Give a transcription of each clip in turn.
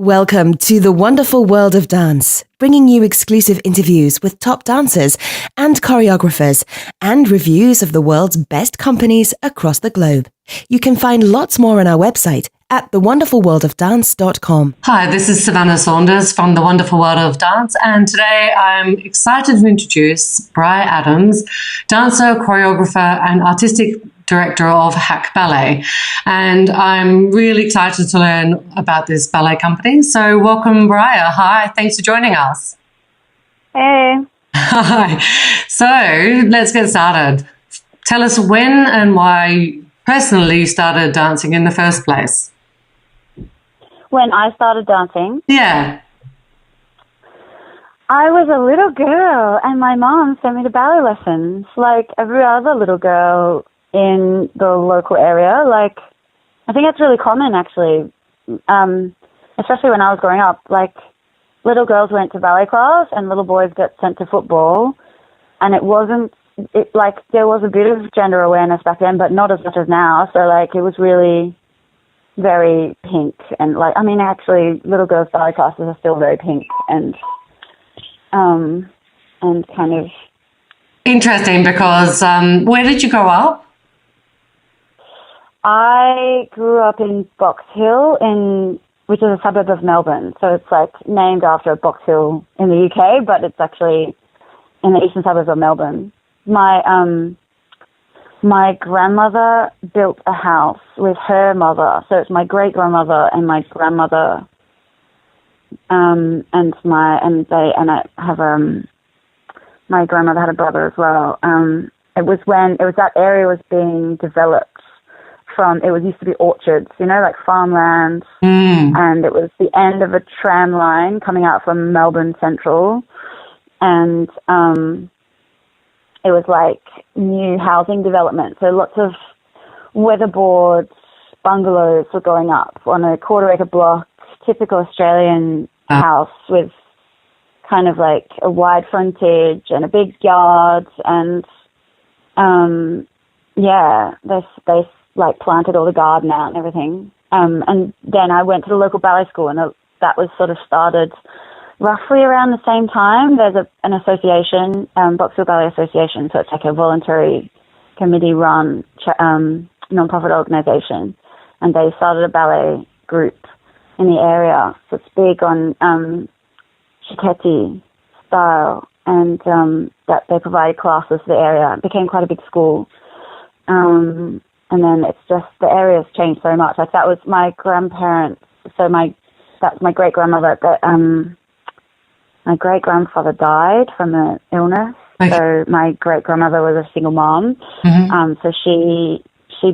Welcome to the wonderful world of dance, bringing you exclusive interviews with top dancers and choreographers and reviews of the world's best companies across the globe. You can find lots more on our website at thewonderfulworldofdance.com. Hi, this is Savannah Saunders from The Wonderful World of Dance, and today I'm excited to introduce Briar Adams, dancer, choreographer and artistic Director of Hack Ballet. And I'm really excited to learn about this ballet company. So welcome, Briar. Hi, thanks for joining us. Hey. Hi. So let's get started. Tell us when and why personally you started dancing in the first place. When I started dancing? Yeah. I was a little girl and my mom sent me to ballet lessons like every other little girl in the local area. Like, I think that's really common actually, especially when I was growing up. Like, little girls went to ballet class and little boys got sent to football, and there was a bit of gender awareness back then, but not as much as now. So like, it was really very pink, and like, I mean, actually little girls' ballet classes are still very pink and kind of interesting because where did you grow up? I grew up in Box Hill, which is a suburb of Melbourne. So it's like named after Box Hill in the UK, but it's actually in the eastern suburbs of Melbourne. My grandmother built a house with her mother. So it's my great grandmother and my grandmother, my grandmother had a brother as well. It was that area was being developed. It used to be orchards, like farmland, and it was the end of a tram line coming out from Melbourne Central, and it was like new housing development. So lots of weatherboard bungalows were going up on a quarter-acre block, typical Australian house with kind of like a wide frontage and a big yard, and they like planted all the garden out and everything. And then I went to the local ballet school, and that was sort of started roughly around the same time. There's an association, Box Hill Ballet Association, so it's like a voluntary committee-run non-profit organisation, and they started a ballet group in the area. So it's big on Shiketti style, and that they provided classes for the area. It became quite a big school. And then it's just, the area's changed so much. Like, that was my grandparents. So that's my great-grandmother. My great-grandfather died from an illness. Okay. So my great-grandmother was a single mom. Mm-hmm. So she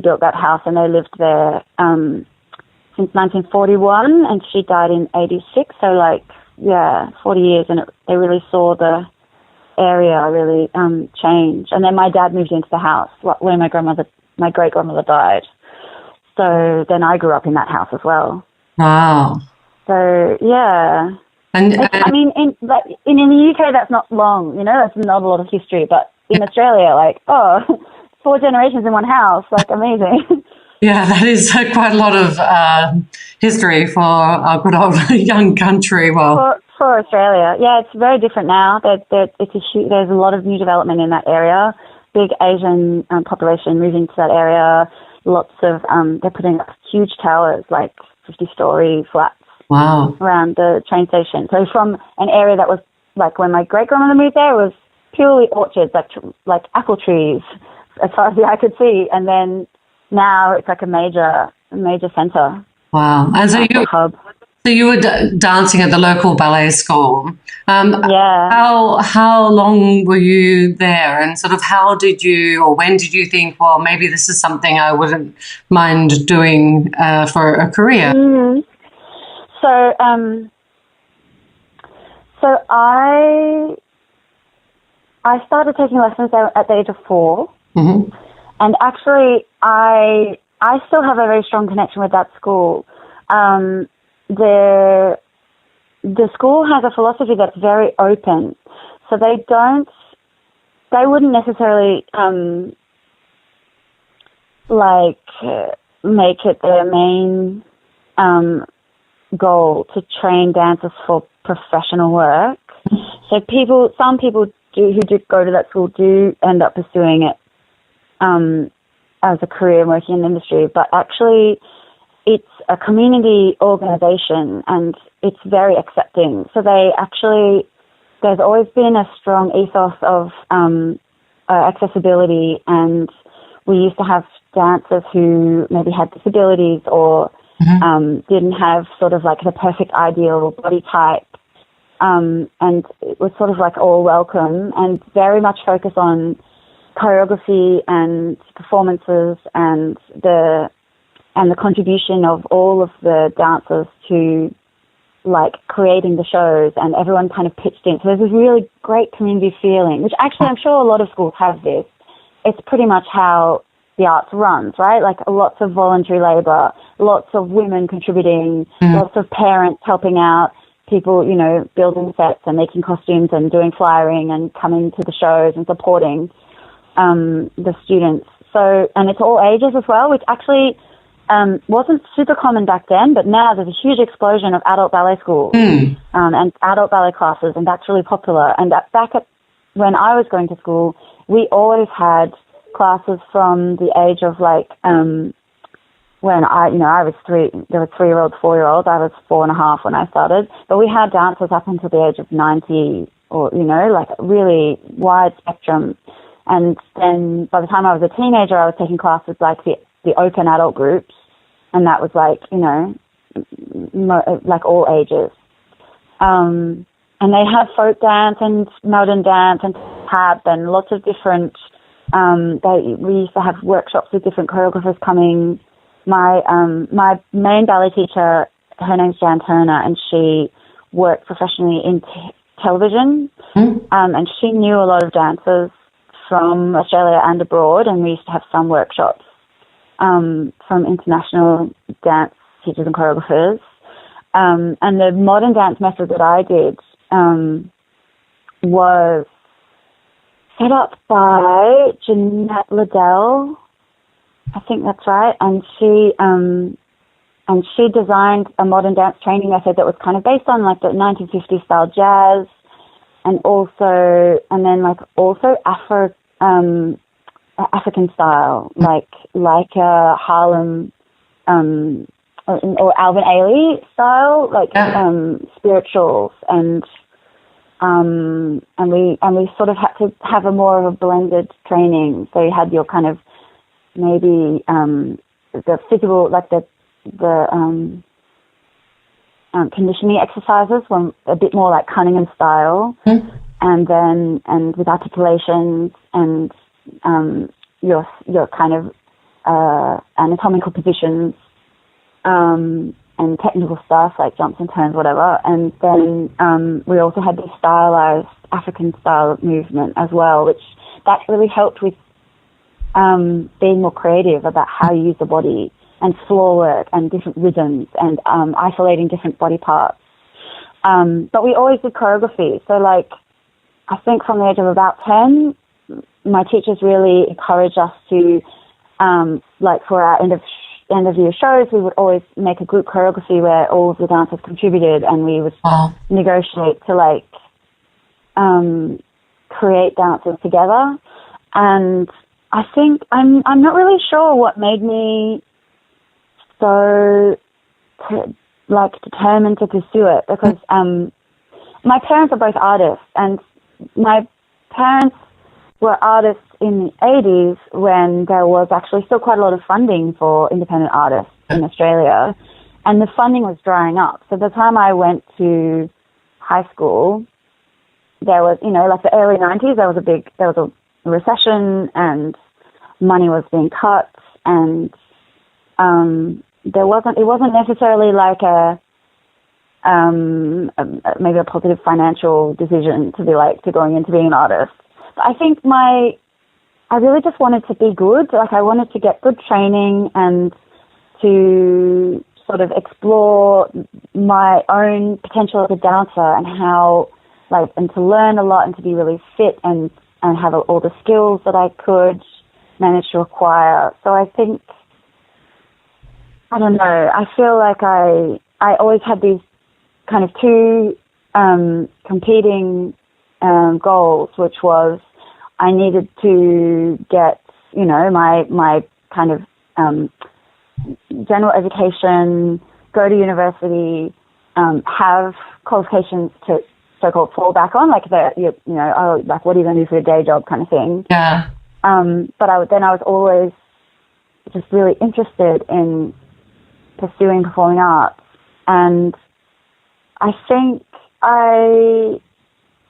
built that house, and they lived there since 1941, and she died in 86. So 40 years, and they really saw the area really change. And then my dad moved into the house when my great-grandmother died. So then I grew up in that house as well. Wow. So, yeah. In the UK, that's not long, that's not a lot of history. But in Australia, 4 generations in one house, amazing. Yeah, that is quite a lot of history for our good old young country. Well, for Australia, yeah, it's very different now. There's a lot of new development in that area. Big Asian population moving to that area. Lots of they're putting up huge towers, like 50-story flats. Wow. Around the train station. So from an area that was like, when my great grandmother moved there, it was purely orchards, like apple trees, as far as the eye could see. And then now it's like a major centre. Wow. And so you were dancing at the local ballet school. Yeah. How long were you there, and sort of when did you think, well, maybe this is something I wouldn't mind doing for a career? Mm-hmm. So I started taking lessons there at the age of 4, mm-hmm. And actually I still have a very strong connection with that school. The school has a philosophy that's very open, so they wouldn't necessarily make it their main goal to train dancers for professional work. So some people who do go to that school do end up pursuing it as a career working in the industry, but actually it's a community organization and it's very accepting. So there's always been a strong ethos of accessibility, and we used to have dancers who maybe had disabilities or didn't have sort of like the perfect ideal body type, and it was sort of like all welcome and very much focus on choreography and performances and the contribution of all of the dancers to like creating the shows, and everyone kind of pitched in. So there's this really great community feeling, which actually I'm sure a lot of schools have this. It's pretty much how the arts runs, right? Like lots of voluntary labor, lots of women contributing, lots of parents helping out, people, you know, building sets and making costumes and doing flyering and coming to the shows and supporting the students. So, and it's all ages as well, which actually wasn't super common back then, but now there's a huge explosion of adult ballet schools and adult ballet classes, and that's really popular. And when I was going to school, we always had classes from the age of like when I was 3. There were 3-year-olds, 4-year-olds. I was 4.5 when I started, but we had dancers up until the age of 90, or like really wide spectrum. And then by the time I was a teenager, I was taking classes like the open adult groups, and that was like, like all ages. And they had folk dance and modern dance and tap and lots of different, we used to have workshops with different choreographers coming. My main ballet teacher, her name's Jan Turner, and she worked professionally in television, and she knew a lot of dancers from Australia and abroad, and we used to have some workshops from international dance teachers and choreographers. And the modern dance method that I did was set up by Jeanette Liddell, I think that's right, and she designed a modern dance training method that was kind of based on like the 1950s style jazz, and also African style, like Harlem or Alvin Ailey style, like spirituals, and we sort of had to have a more of a blended training. So you had your kind of maybe the physical, like the conditioning exercises were a bit more like Cunningham style, and with articulations and your kind of anatomical positions and technical stuff like jumps and turns, whatever. And then we also had this stylized African style movement as well, which that really helped with being more creative about how you use the body and floor work and different rhythms and isolating different body parts. But we always did choreography. So like, I think from the age of about 10, my teachers really encouraged us to, like for our end of year shows, we would always make a group choreography where all of the dancers contributed, and we would negotiate to like create dances together. And I think I'm not really sure what made me so determined to pursue it, because my parents are both artists, and my parents were artists in the 80s when there was actually still quite a lot of funding for independent artists in Australia, and the funding was drying up. So by the time I went to high school, there was, like the early 90s, there was a recession and money was being cut, and it wasn't necessarily like maybe a positive financial decision to going into being an artist. But I think I really just wanted to be good. Like I wanted to get good training and to sort of explore my own potential as a dancer and and to learn a lot and to be really fit and have all the skills that I could manage to acquire. So I think, I don't know, I feel like I always had these kind of two competing goals, which was I needed to get, you know, my kind of general education, go to university, have qualifications to so-called fall back on, like oh, like what are you going to do for a day job kind of thing. Yeah. But I was always just really interested in pursuing performing arts, and I think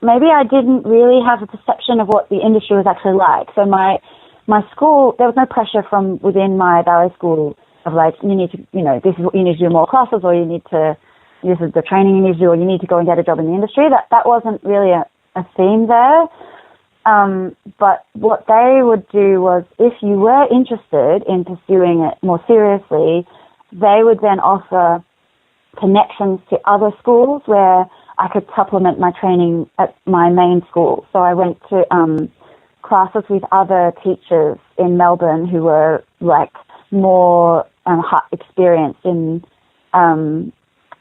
maybe I didn't really have a perception of what the industry was actually like. So my school, there was no pressure from within my ballet school of like, you need to, you know, this is what you need to do, more classes, or this is the training you need to do, or you need to go and get a job in the industry. That wasn't really a theme there. But what they would do was, if you were interested in pursuing it more seriously, they would then offer connections to other schools where I could supplement my training at my main school. So I went to classes with other teachers in Melbourne who were like more experienced in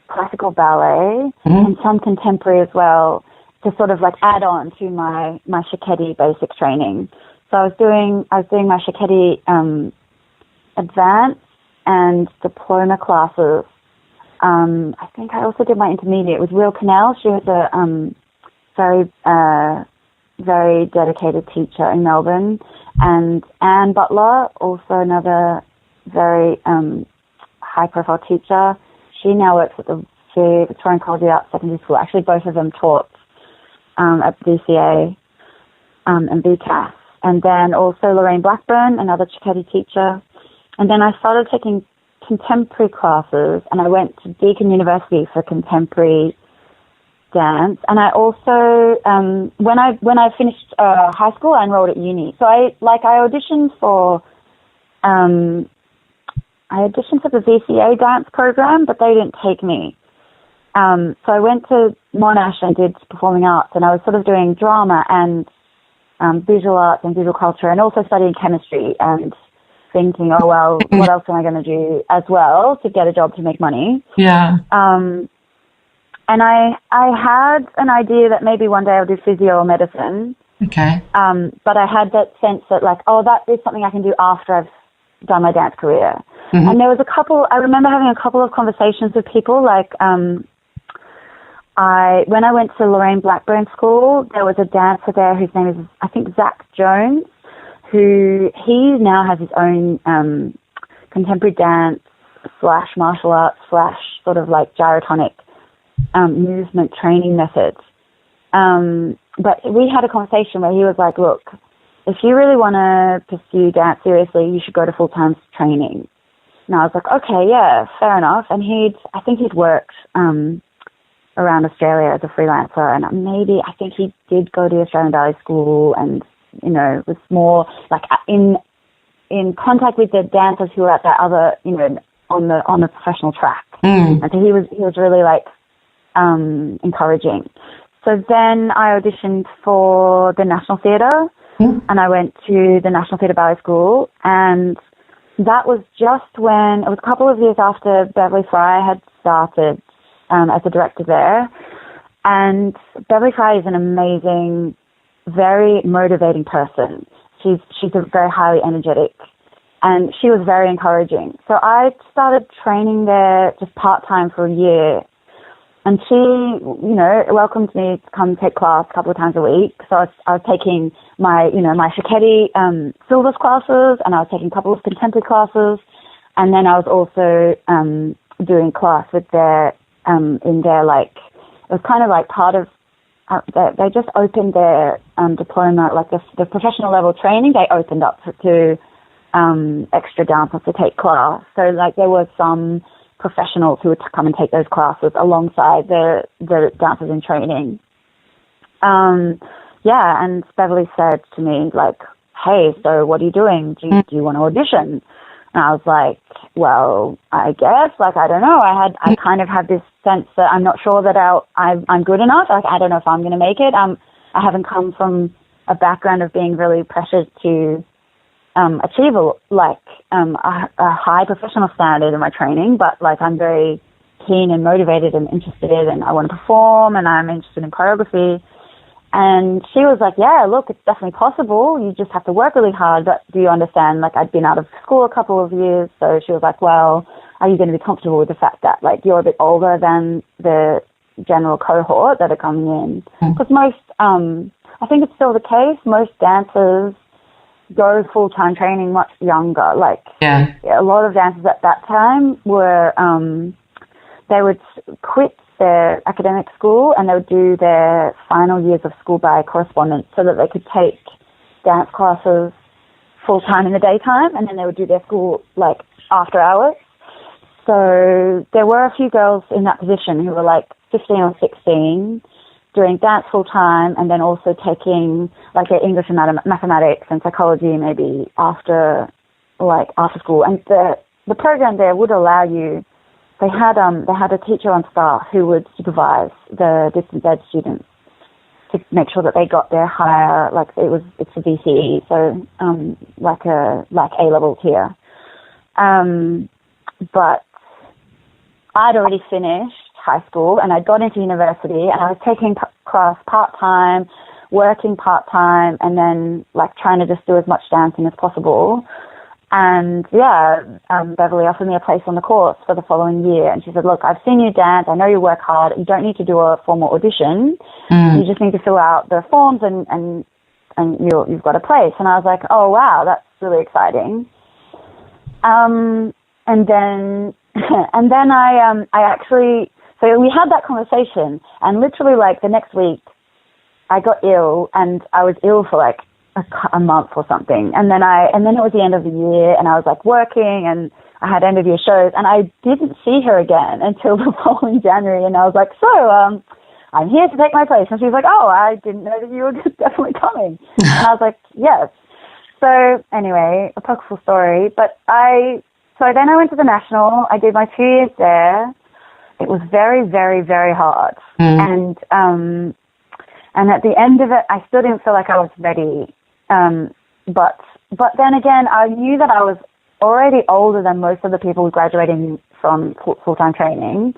classical ballet and some contemporary as well, to sort of like add on to my Shiketti basic training. So I was doing my Shiketti advanced and diploma classes. I think I also did my intermediate with Will Cannell. She was a very dedicated teacher in Melbourne, and Anne Butler, also another very high-profile teacher. She now works at the Victorian College of Arts Secondary School. Actually, both of them taught at VCA and BCAS. And then also Lorraine Blackburn, another Shiketti teacher. And then I started taking contemporary classes, and I went to Deakin University for contemporary dance. And I also, when I finished high school, I enrolled at uni. So I auditioned for the VCA dance program, but they didn't take me. So I went to Monash and did performing arts, and I was sort of doing drama and visual arts and visual culture, and also studying chemistry and thinking, oh, well, what else am I going to do as well to get a job to make money? Yeah. And I had an idea that maybe one day I'll do physio or medicine. Okay. But I had that sense that like, oh, that is something I can do after I've done my dance career. Mm-hmm. And there was I remember having a couple of conversations with people, like, when I went to Lorraine Blackburn School, there was a dancer there whose name is, I think, Zach Jones, who he now has his own contemporary dance / martial arts / sort of like gyrotonic movement training methods. But we had a conversation where he was like, look, if you really want to pursue dance seriously, you should go to full-time training. And I was like, okay, yeah, fair enough. And I think he'd worked around Australia as a freelancer, and I think he did go to the Australian Ballet School, and, you know, was more like in contact with the dancers who were at that other, you know, on the professional track. And so he was really like encouraging. So then I auditioned for the National Theatre, and I went to the National Theatre Ballet School, and that was just when, it was a couple of years after Beverly Fry had started as a director there. And Beverly Fry is an amazing, very motivating person. She's a very highly energetic, and she was very encouraging. So I started training there just part-time for a year. And she, you know, welcomed me to come take class a couple of times a week. So I was taking my Shiketti syllabus classes, and I was taking a couple of contemporary classes. And then I was also doing class with their, in their, like, it was kind of like part of, they just opened their diploma, like the professional level training, they opened up to extra dancers to take class. So, like, there was some professionals who would come and take those classes alongside the dancers in training. And Beverly said to me, like, hey, so what are you doing? Do you want to audition? And I was like, well, I guess, like, I don't know. I kind of had this sense that I'm not sure that I'm good enough. Like, I don't know if I'm going to make it. I haven't come from a background of being really pressured to achieve a high professional standard in my training, but like I'm very keen and motivated and interested, and I want to perform, and I'm interested in choreography. And she was like, yeah, look, it's definitely possible. You just have to work really hard. But do you understand? Like, I'd been out of school a couple of years. So she was like, well, are you going to be comfortable with the fact that, like, you're a bit older than the general cohort that are coming in? Because most, I think it's still the case, most dancers go full-time training much younger. Like, a lot of dancers at that time were, they would quit their academic school and they would do their final years of school by correspondence so that they could take dance classes full-time in the daytime, and then they would do their school, like, after hours. So there were a few girls in that position who were, like, 15 or 16 doing dance full-time and then also taking, like, their English and mathematics and psychology maybe after school. And the program there would allow you, they had a teacher on staff who would supervise the distance ed students to make sure that they got their higher, like, it's a VCE, so like A-levels here. But I'd already finished high school and I'd got into university, and I was taking class part-time, working part-time, and then, like, trying to just do as much dancing as possible. And Beverly offered me a place on the course for the following year, and she said, look, I've seen you dance, I know you work hard, you don't need to do a formal audition, you just need to fill out the forms and you've got a place. And I was like, oh wow, that's really exciting. And then I actually, so we had that conversation, and literally, like, the next week I got ill, and I was ill for like a month or something, and then it was the end of the year, and I was, like, working, and I had end of year shows, and I didn't see her again until the following January, and I was like, so I'm here to take my place. And she was like, oh, I didn't know that you were definitely coming. And I was like, yes. So anyway, a powerful story. So then I went to the National. I did my 2 years there. It was very, very, very hard. And at the end of it, I still didn't feel like I was ready. But then again, I knew that I was already older than most of the people graduating from full-time training.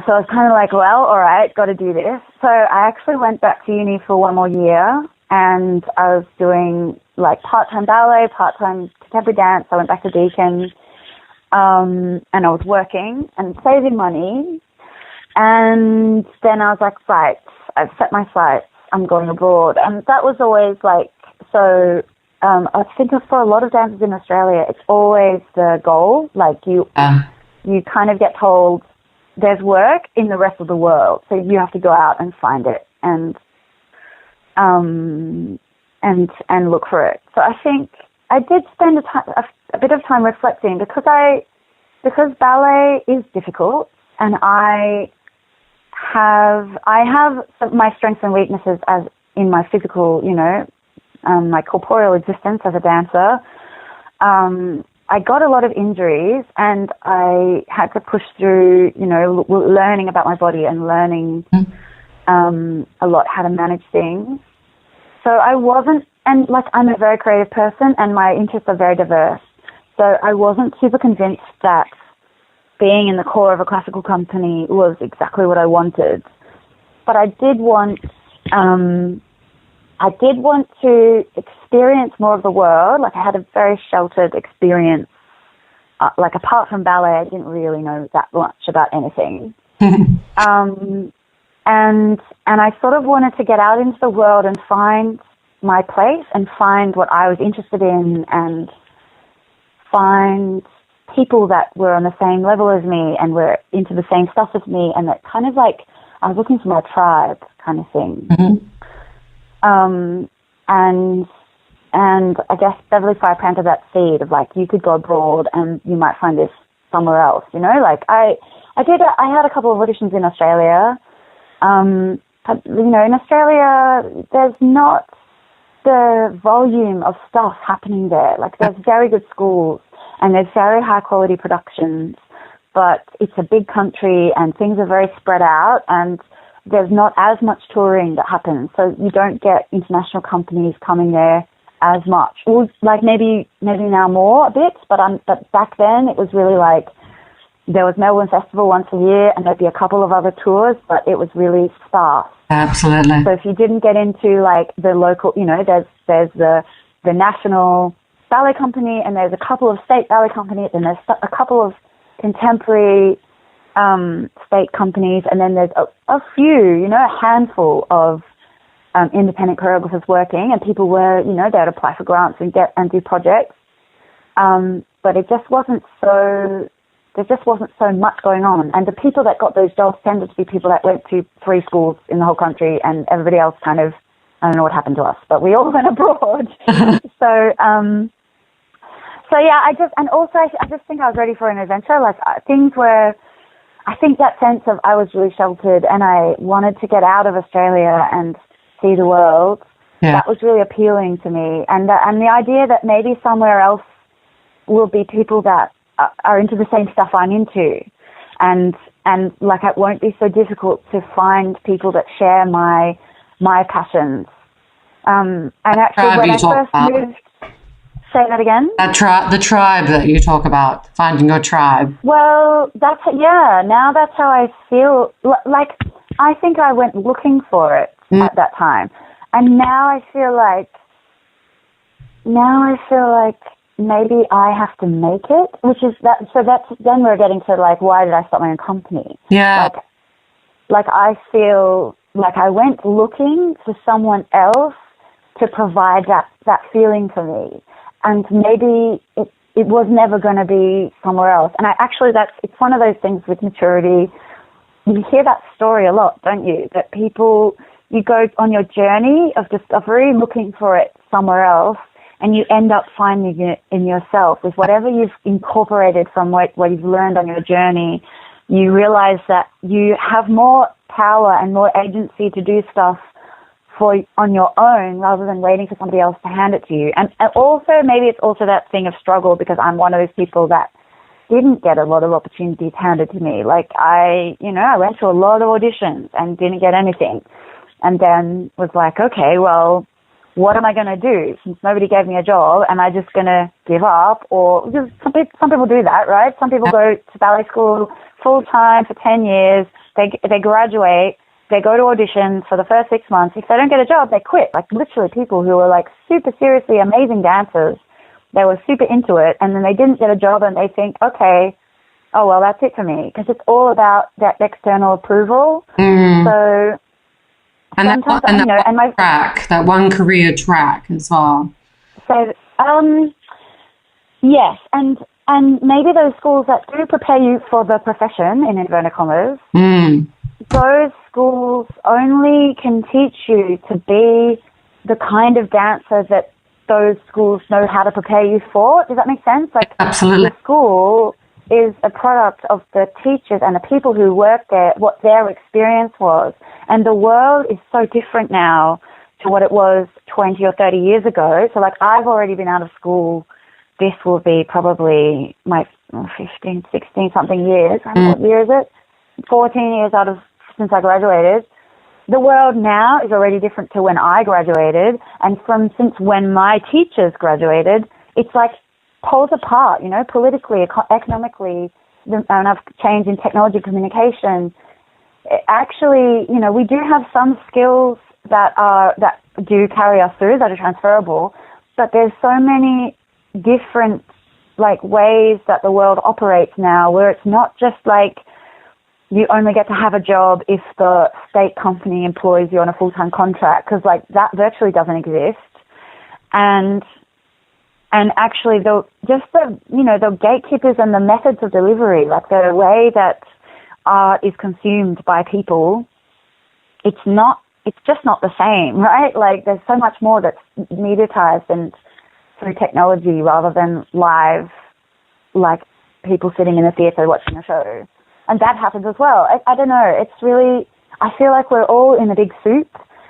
So I was kind of like, well, all right, got to do this. So I actually went back to uni for one more year, and I was doing, like, part-time ballet, part-time contemporary dance. I went back to Deakin, and I was working and saving money. And then I was like, right, I've set my sights, I'm going abroad. And that was always, like, so I think for a lot of dancers in Australia, it's always the goal. Like, you kind of get told there's work in the rest of the world, so you have to go out and find it and look for it. So I think I did spend a bit of time reflecting, because ballet is difficult, and I have my strengths and weaknesses as in my physical, my corporeal existence as a dancer. I got a lot of injuries, and I had to push through, learning about my body and learning a lot how to manage things. So I wasn't, and, like, I'm a very creative person and my interests are very diverse. So I wasn't super convinced that being in the core of a classical company was exactly what I wanted. But I did want to experience more of the world. Like, I had a very sheltered experience. Like, apart from ballet, I didn't really know that much about anything. And I sort of wanted to get out into the world and find my place and find what I was interested in and find people that were on the same level as me and were into the same stuff as me, and that kind of, like, I was looking for my tribe kind of thing. And I guess Beverly Fire planted that seed of, like, you could go abroad and you might find this somewhere else, Like, I had a couple of auditions in Australia. But, in Australia, there's not the volume of stuff happening there. Like, there's very good schools and there's very high quality productions, but it's a big country and things are very spread out, and there's not as much touring that happens. So you don't get international companies coming there as much. Well, like, maybe now more a bit, but back then it was really like there was Melbourne Festival once a year, and there'd be a couple of other tours, but it was really sparse. Absolutely. So if you didn't get into like the local, there's the national ballet company, and there's a couple of state ballet companies, and there's a couple of contemporary state companies, and then there's a few, a handful of independent choreographers working, and people were, they'd apply for grants and do projects. But it just wasn't so. There just wasn't so much going on, and the people that got those jobs tended to be people that went to 3 schools in the whole country, and everybody else kind of, I don't know what happened to us, but we all went abroad. So yeah, I just think I was ready for an adventure. Like I think that sense of I was really sheltered, and I wanted to get out of Australia and see the world. Yeah. That was really appealing to me, and the idea that maybe somewhere else will be people that are into the same stuff I'm into, and like it won't be so difficult to find people that share my passions. And actually, when I first moved, say that again. The tribe that you talk about, finding your tribe. Well, now that's how I feel. Like I think I went looking for it at that time, and now I feel like maybe I have to make it, which is that. So then we're getting to like, why did I start my own company? Yeah. Like I feel like I went looking for someone else to provide that feeling for me, and maybe it was never going to be somewhere else. And it's one of those things with maturity. You hear that story a lot, don't you? That people, you go on your journey of discovery looking for it somewhere else, and you end up finding it in yourself with whatever you've incorporated from what you've learned on your journey. You realize that you have more power and more agency to do stuff on your own rather than waiting for somebody else to hand it to you. And also, maybe it's also that thing of struggle, because I'm one of those people that didn't get a lot of opportunities handed to me. Like I went to a lot of auditions and didn't get anything. And then was like, okay, well, what am I going to do? Since nobody gave me a job, am I just going to give up? Or because some people do that, right? Some people go to ballet school full-time for 10 years. They graduate. They go to auditions for the first 6 months. If they don't get a job, they quit. Like literally people who were like super seriously amazing dancers. They were super into it, and then they didn't get a job, and they think, okay, oh, well, that's it for me. Because it's all about that external approval. So... And that one career track as well. So, yes, and maybe those schools that do prepare you for the profession, in inverted commas, those schools only can teach you to be the kind of dancer that those schools know how to prepare you for. Does that make sense? Like, absolutely. The school is a product of the teachers and the people who work there, what their experience was. And the world is so different now to what it was 20 or 30 years ago. So, like, I've already been out of school. This will be probably my 15, 16-something years. What year is it? 14 years since I graduated. The world now is already different to when I graduated. And since when my teachers graduated, it's like poles apart, politically, economically, enough change in technology, communication. Actually, we do have some skills that do carry us through, that are transferable, but there's so many different ways that the world operates now, where it's not just like you only get to have a job if the state company employs you on a full-time contract, because that virtually doesn't exist. And actually, the gatekeepers and the methods of delivery, like the way that art is consumed by people, it's just not the same, right? Like, there's so much more that's mediatized and through technology rather than live, like people sitting in a theater watching a show. And that happens as well. I don't know. It's really, I feel like we're all in a big soup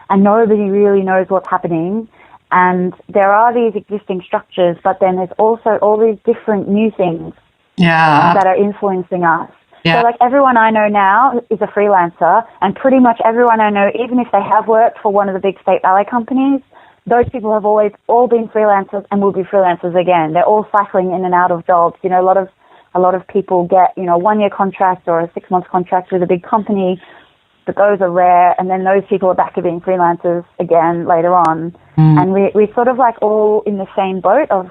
and nobody really knows what's happening. And there are these existing structures, but then there's also all these different new things that are influencing us. Yeah. So, everyone I know now is a freelancer, and pretty much everyone I know, even if they have worked for one of the big state ballet companies, those people have always all been freelancers and will be freelancers again. They're all cycling in and out of jobs. A lot of a lot of people get, you know, a 1-year contract or a 6-month contract with a big company, but those are rare, and then those people are back to being freelancers again later on. And we're sort of like all in the same boat of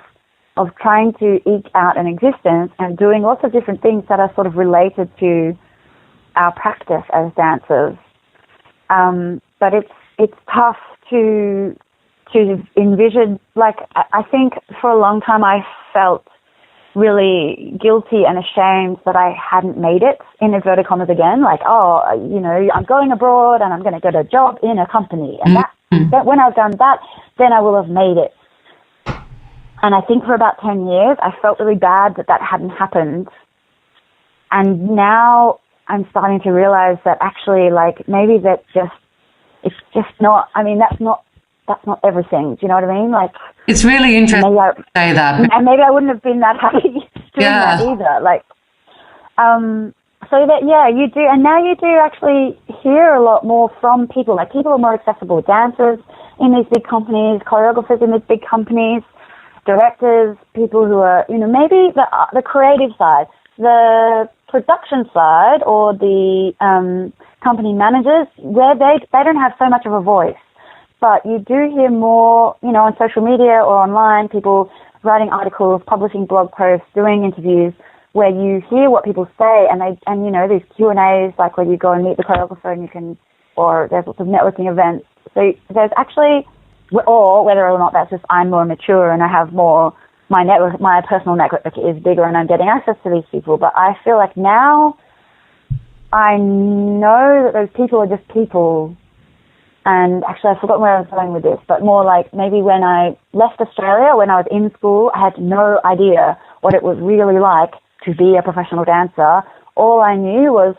trying to eke out an existence and doing lots of different things that are sort of related to our practice as dancers. But it's tough to envision, like, I think for a long time I felt really guilty and ashamed that I hadn't made it, in inverted commas again, like, oh, you know, I'm going abroad and I'm going to get a job in a company, and that when I've done that, then I will have made it. And I think for about 10 years, I felt really bad that hadn't happened. And now I'm starting to realize that actually, like, maybe it's just not, I mean, that's not everything. Do you know what I mean? Like, it's really interesting to say that. And maybe I wouldn't have been that happy doing that either. Like, so that, yeah, you do. And now you do actually hear a lot more from people. Like, people are more accessible. Dancers in these big companies, choreographers in these big companies, directors, people who are, you know, maybe the creative side, the production side, or the company managers, where they don't have so much of a voice. But you do hear more, you know, on social media or online, people writing articles, publishing blog posts, doing interviews, where you hear what people say, and you know, these Q&As, like where you go and meet the choreographer and you can, or there's lots of networking events. So there's actually, or whether or not that's just I'm more mature and I have more, my network, my personal network is bigger and I'm getting access to these people. But I feel like now I know that those people are just people. And actually, I forgot where I was going with this, but more like maybe when I left Australia, when I was in school, I had no idea what it was really like to be a professional dancer. All I knew was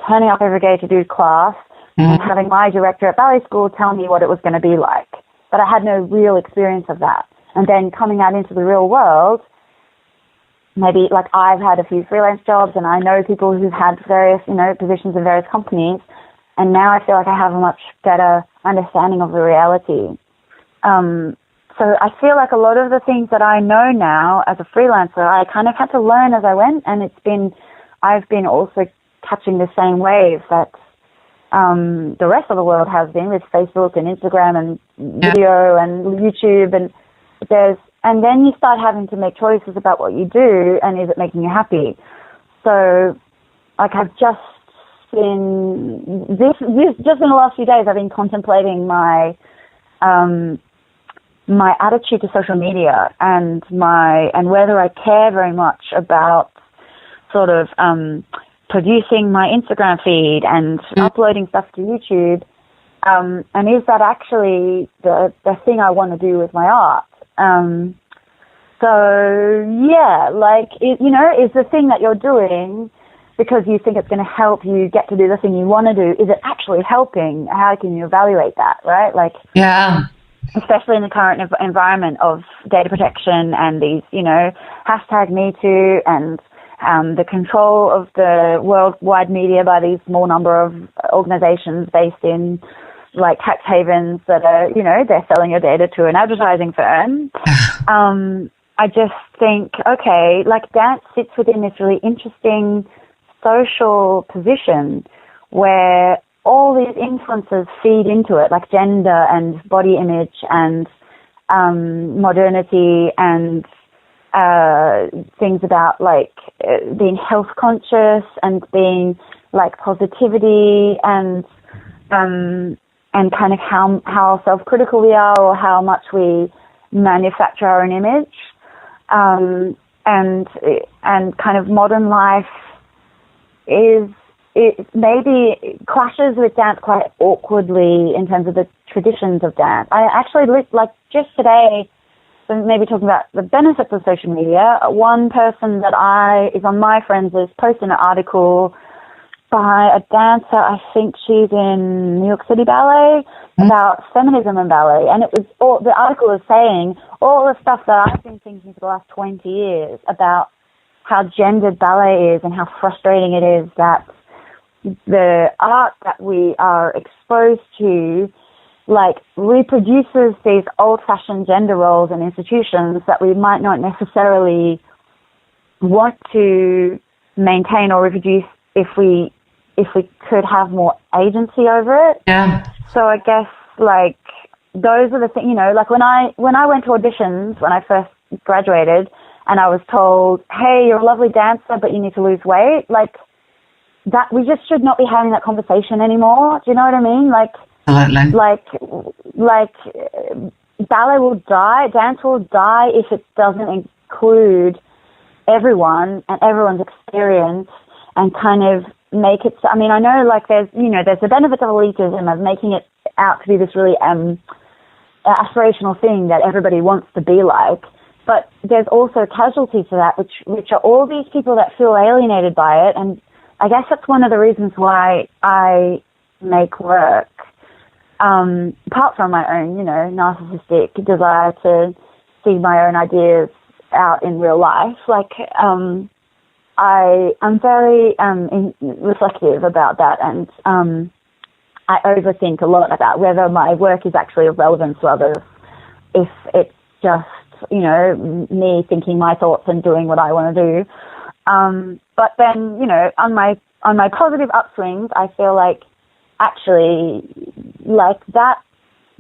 turning up every day to do class and having my director at ballet school tell me what it was going to be like. But I had no real experience of that. And then coming out into the real world, maybe like I've had a few freelance jobs and I know people who've had various, you know, positions in various companies. And now I feel like I have a much better understanding of the reality. So I feel like a lot of the things that I know now as a freelancer, I kind of had to learn as I went. And I've been also catching the same wave that the rest of the world has been with Facebook and Instagram and video and YouTube. And then you start having to make choices about what you do and is it making you happy. So like I've just in the last few days, I've been contemplating my attitude to social media and whether I care very much about sort of producing my Instagram feed and uploading stuff to YouTube, and is that actually the thing I want to do with my art? So yeah, like you know, is the thing that you're doing because you think it's going to help you get to do the thing you want to do, is it actually helping? How can you evaluate that, right? Like, yeah, especially in the current environment of data protection and these, you know, #MeToo and the control of the worldwide media by these small number of organizations based in like tax havens that are, you know, they're selling your data to an advertising firm. I just think, okay, like dance sits within this really interesting social position where all these influences feed into it, like gender and body image and modernity and things about like being health conscious and being like positivity and kind of how self-critical we are or how much we manufacture our own image, and kind of modern life it maybe clashes with dance quite awkwardly in terms of the traditions of dance. I actually like just today, maybe talking about the benefits of social media. One person that is on my friends list posted an article by a dancer, I think she's in New York City Ballet, about feminism in ballet. And the article was saying all the stuff that I've been thinking for the last 20 years about how gendered ballet is and how frustrating it is that the art that we are exposed to like reproduces these old-fashioned gender roles and institutions that we might not necessarily want to maintain or reproduce if we could have more agency over it. Yeah. So I guess like those are the things, you know, like when I went to auditions when I first graduated and I was told, hey, you're a lovely dancer, but you need to lose weight, like that, we just should not be having that conversation anymore. Do you know what I mean? Absolutely. Like ballet will die, dance will die if it doesn't include everyone and everyone's experience and kind of make it, I mean, I know like there's the benefit of elitism of making it out to be this really aspirational thing that everybody wants to be like, but there's also casualty to that, which are all these people that feel alienated by it. And I guess that's one of the reasons why I make work, apart from my own, you know, narcissistic desire to see my own ideas out in real life. Like, I'm very reflective about that, and I overthink a lot about whether my work is actually of relevance to others, if it's just, you know, me thinking my thoughts and doing what I want to do. But then, you know, on my positive upswings, I feel like actually like that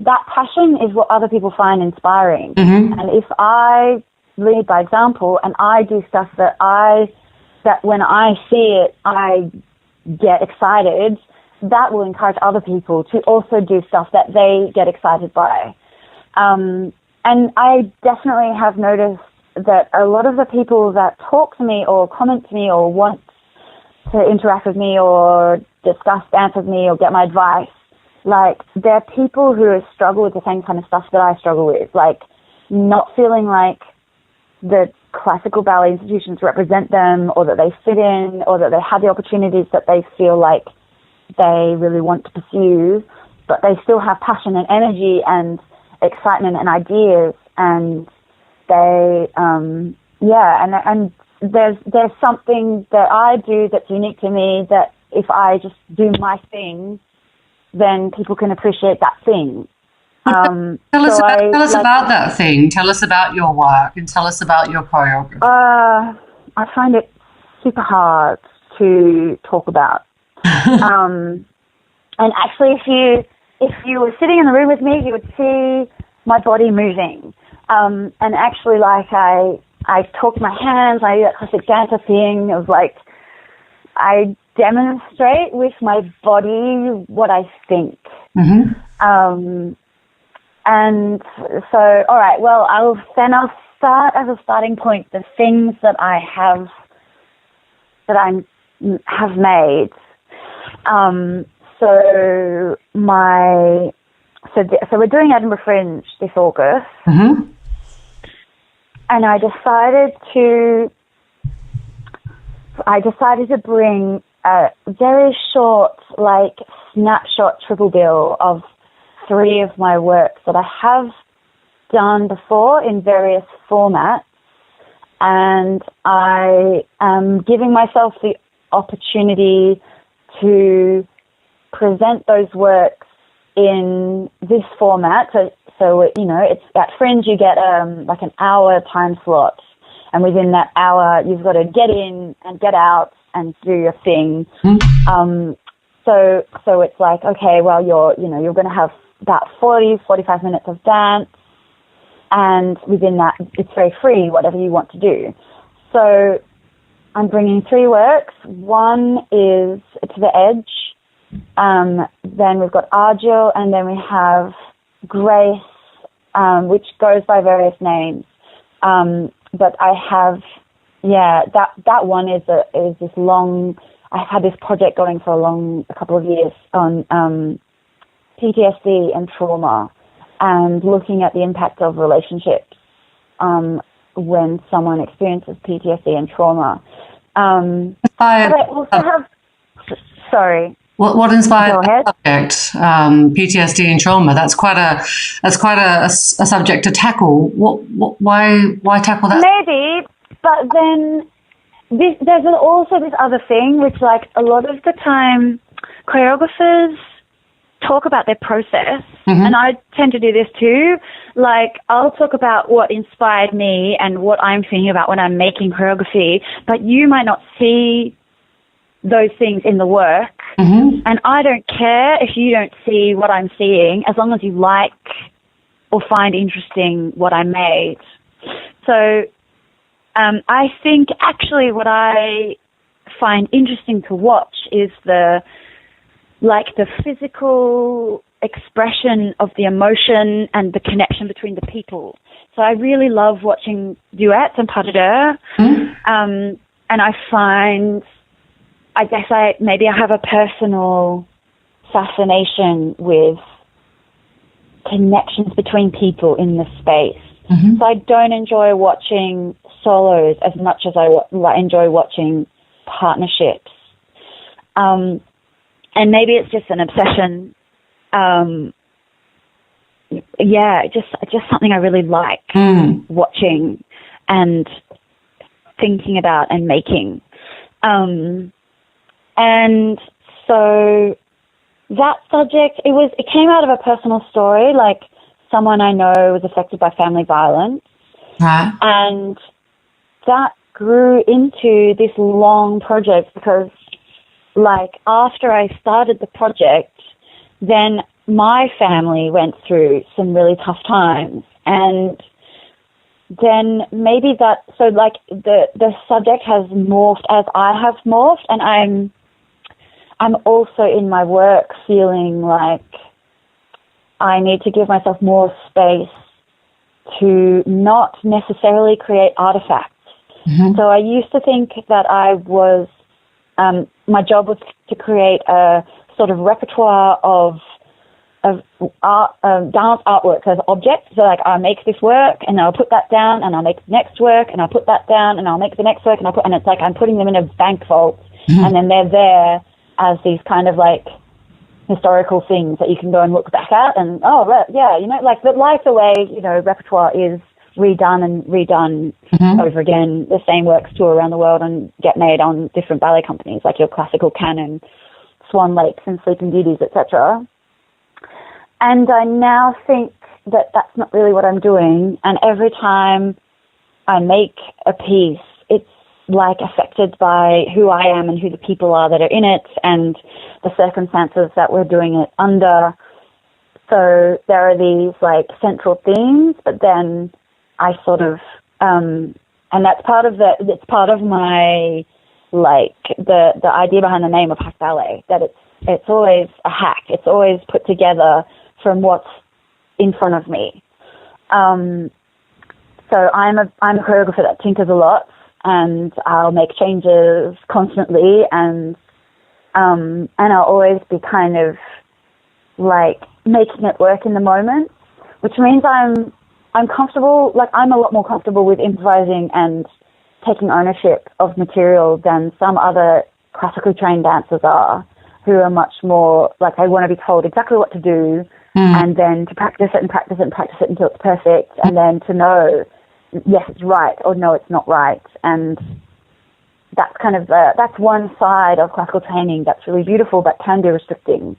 passion is what other people find inspiring. Mm-hmm. And if I lead by example and I do stuff that when I see it, I get excited, that will encourage other people to also do stuff that they get excited by. And I definitely have noticed that a lot of the people that talk to me or comment to me or want to interact with me or discuss dance with me or get my advice, like they're people who struggle with the same kind of stuff that I struggle with, like not feeling like the classical ballet institutions represent them or that they fit in or that they have the opportunities that they feel like they really want to pursue, but they still have passion and energy and excitement and ideas, and they and there's something that I do that's unique to me that if I just do my thing, then people can appreciate that thing. Tell us about that thing. Tell us about your work and tell us about your choreography. I find it super hard to talk about. And actually, if you were sitting in the room with me, you would see my body moving. And actually, like I talk my hands. I do that classic dancer thing of like I demonstrate with my body what I think. Mm-hmm. And so, all right, well, I'll start as a starting point the things that I have made. So we're doing Edinburgh Fringe this August, mm-hmm. and I decided to bring a very short, like snapshot triple bill of 3 of my works that I have done before in various formats, and I am giving myself the opportunity to present those works in this format. So you know, it's at Fringe you get like an hour time slot, and within that hour you've got to get in and get out and do your thing. Mm-hmm. So it's like, okay, well you're going to have about 45 minutes of dance, and within that it's very free, whatever you want to do. So I'm bringing 3 works. One is To the Edge, then we've got Argyle, and then we have Grace, which goes by various names. But I have, that one is this long, I've had this project going for a couple of years on PTSD and trauma, and looking at the impact of relationships when someone experiences PTSD and trauma. But I also have, sorry. What inspired that subject? PTSD and trauma. That's quite a subject to tackle. Why tackle that? Maybe, but then there's also this other thing, which like a lot of the time choreographers talk about their process, and I tend to do this too. Like, I'll talk about what inspired me and what I'm thinking about when I'm making choreography, but you might not see those things in the work. And I don't care if you don't see what I'm seeing, as long as you like or find interesting what I made. So I think actually what I find interesting to watch is the physical expression of the emotion and the connection between the people. So I really love watching duets and pas de deux. And I find, I guess maybe I have a personal fascination with connections between people in the space. So I don't enjoy watching solos as much as I enjoy watching partnerships. And maybe it's just an obsession. Just something I really like watching and thinking about and making. And so that subject, it came out of a personal story, like someone I know was affected by family violence. And that grew into this long project because, like, after I started the project, then my family went through some really tough times. And then maybe the subject has morphed as I have morphed, and I'm also in my work feeling like I need to give myself more space to not necessarily create artifacts. So I used to think that I was, my job was to create a sort of repertoire of art, dance artwork as objects. So like, I make this work and I'll put that down, and I'll make the next work and I'll put that down, and I'll make the next work, and it's like I'm putting them in a bank vault, and then they're there as these kind of like historical things that you can go and look back at, and like, but life away, repertoire is redone over again. The same works tour around the world and get made on different ballet companies, like your classical canon, Swan Lakes and Sleeping Beauties, etc. And I now think that that's not really what I'm doing. And every time I make a piece, it's like affected by who I am and who the people are that are in it and the circumstances that we're doing it under. So there are these like central themes, but then I sort of, and that's it's part of my, like, the idea behind the name of Hack Ballet, that it's always a hack. It's always put together from what's in front of me. So I'm a choreographer that tinkers a lot, and I'll make changes constantly, and I'll always be kind of like making it work in the moment, which means I'm comfortable, like I'm a lot more comfortable with improvising and taking ownership of material than some other classically trained dancers are, who are much more like, I want to be told exactly what to do, and then to practice it and practice it and practice it until it's perfect, and then to know, yes, it's right, or no, it's not right. And that's kind of that's one side of classical training that's really beautiful but can be restricting.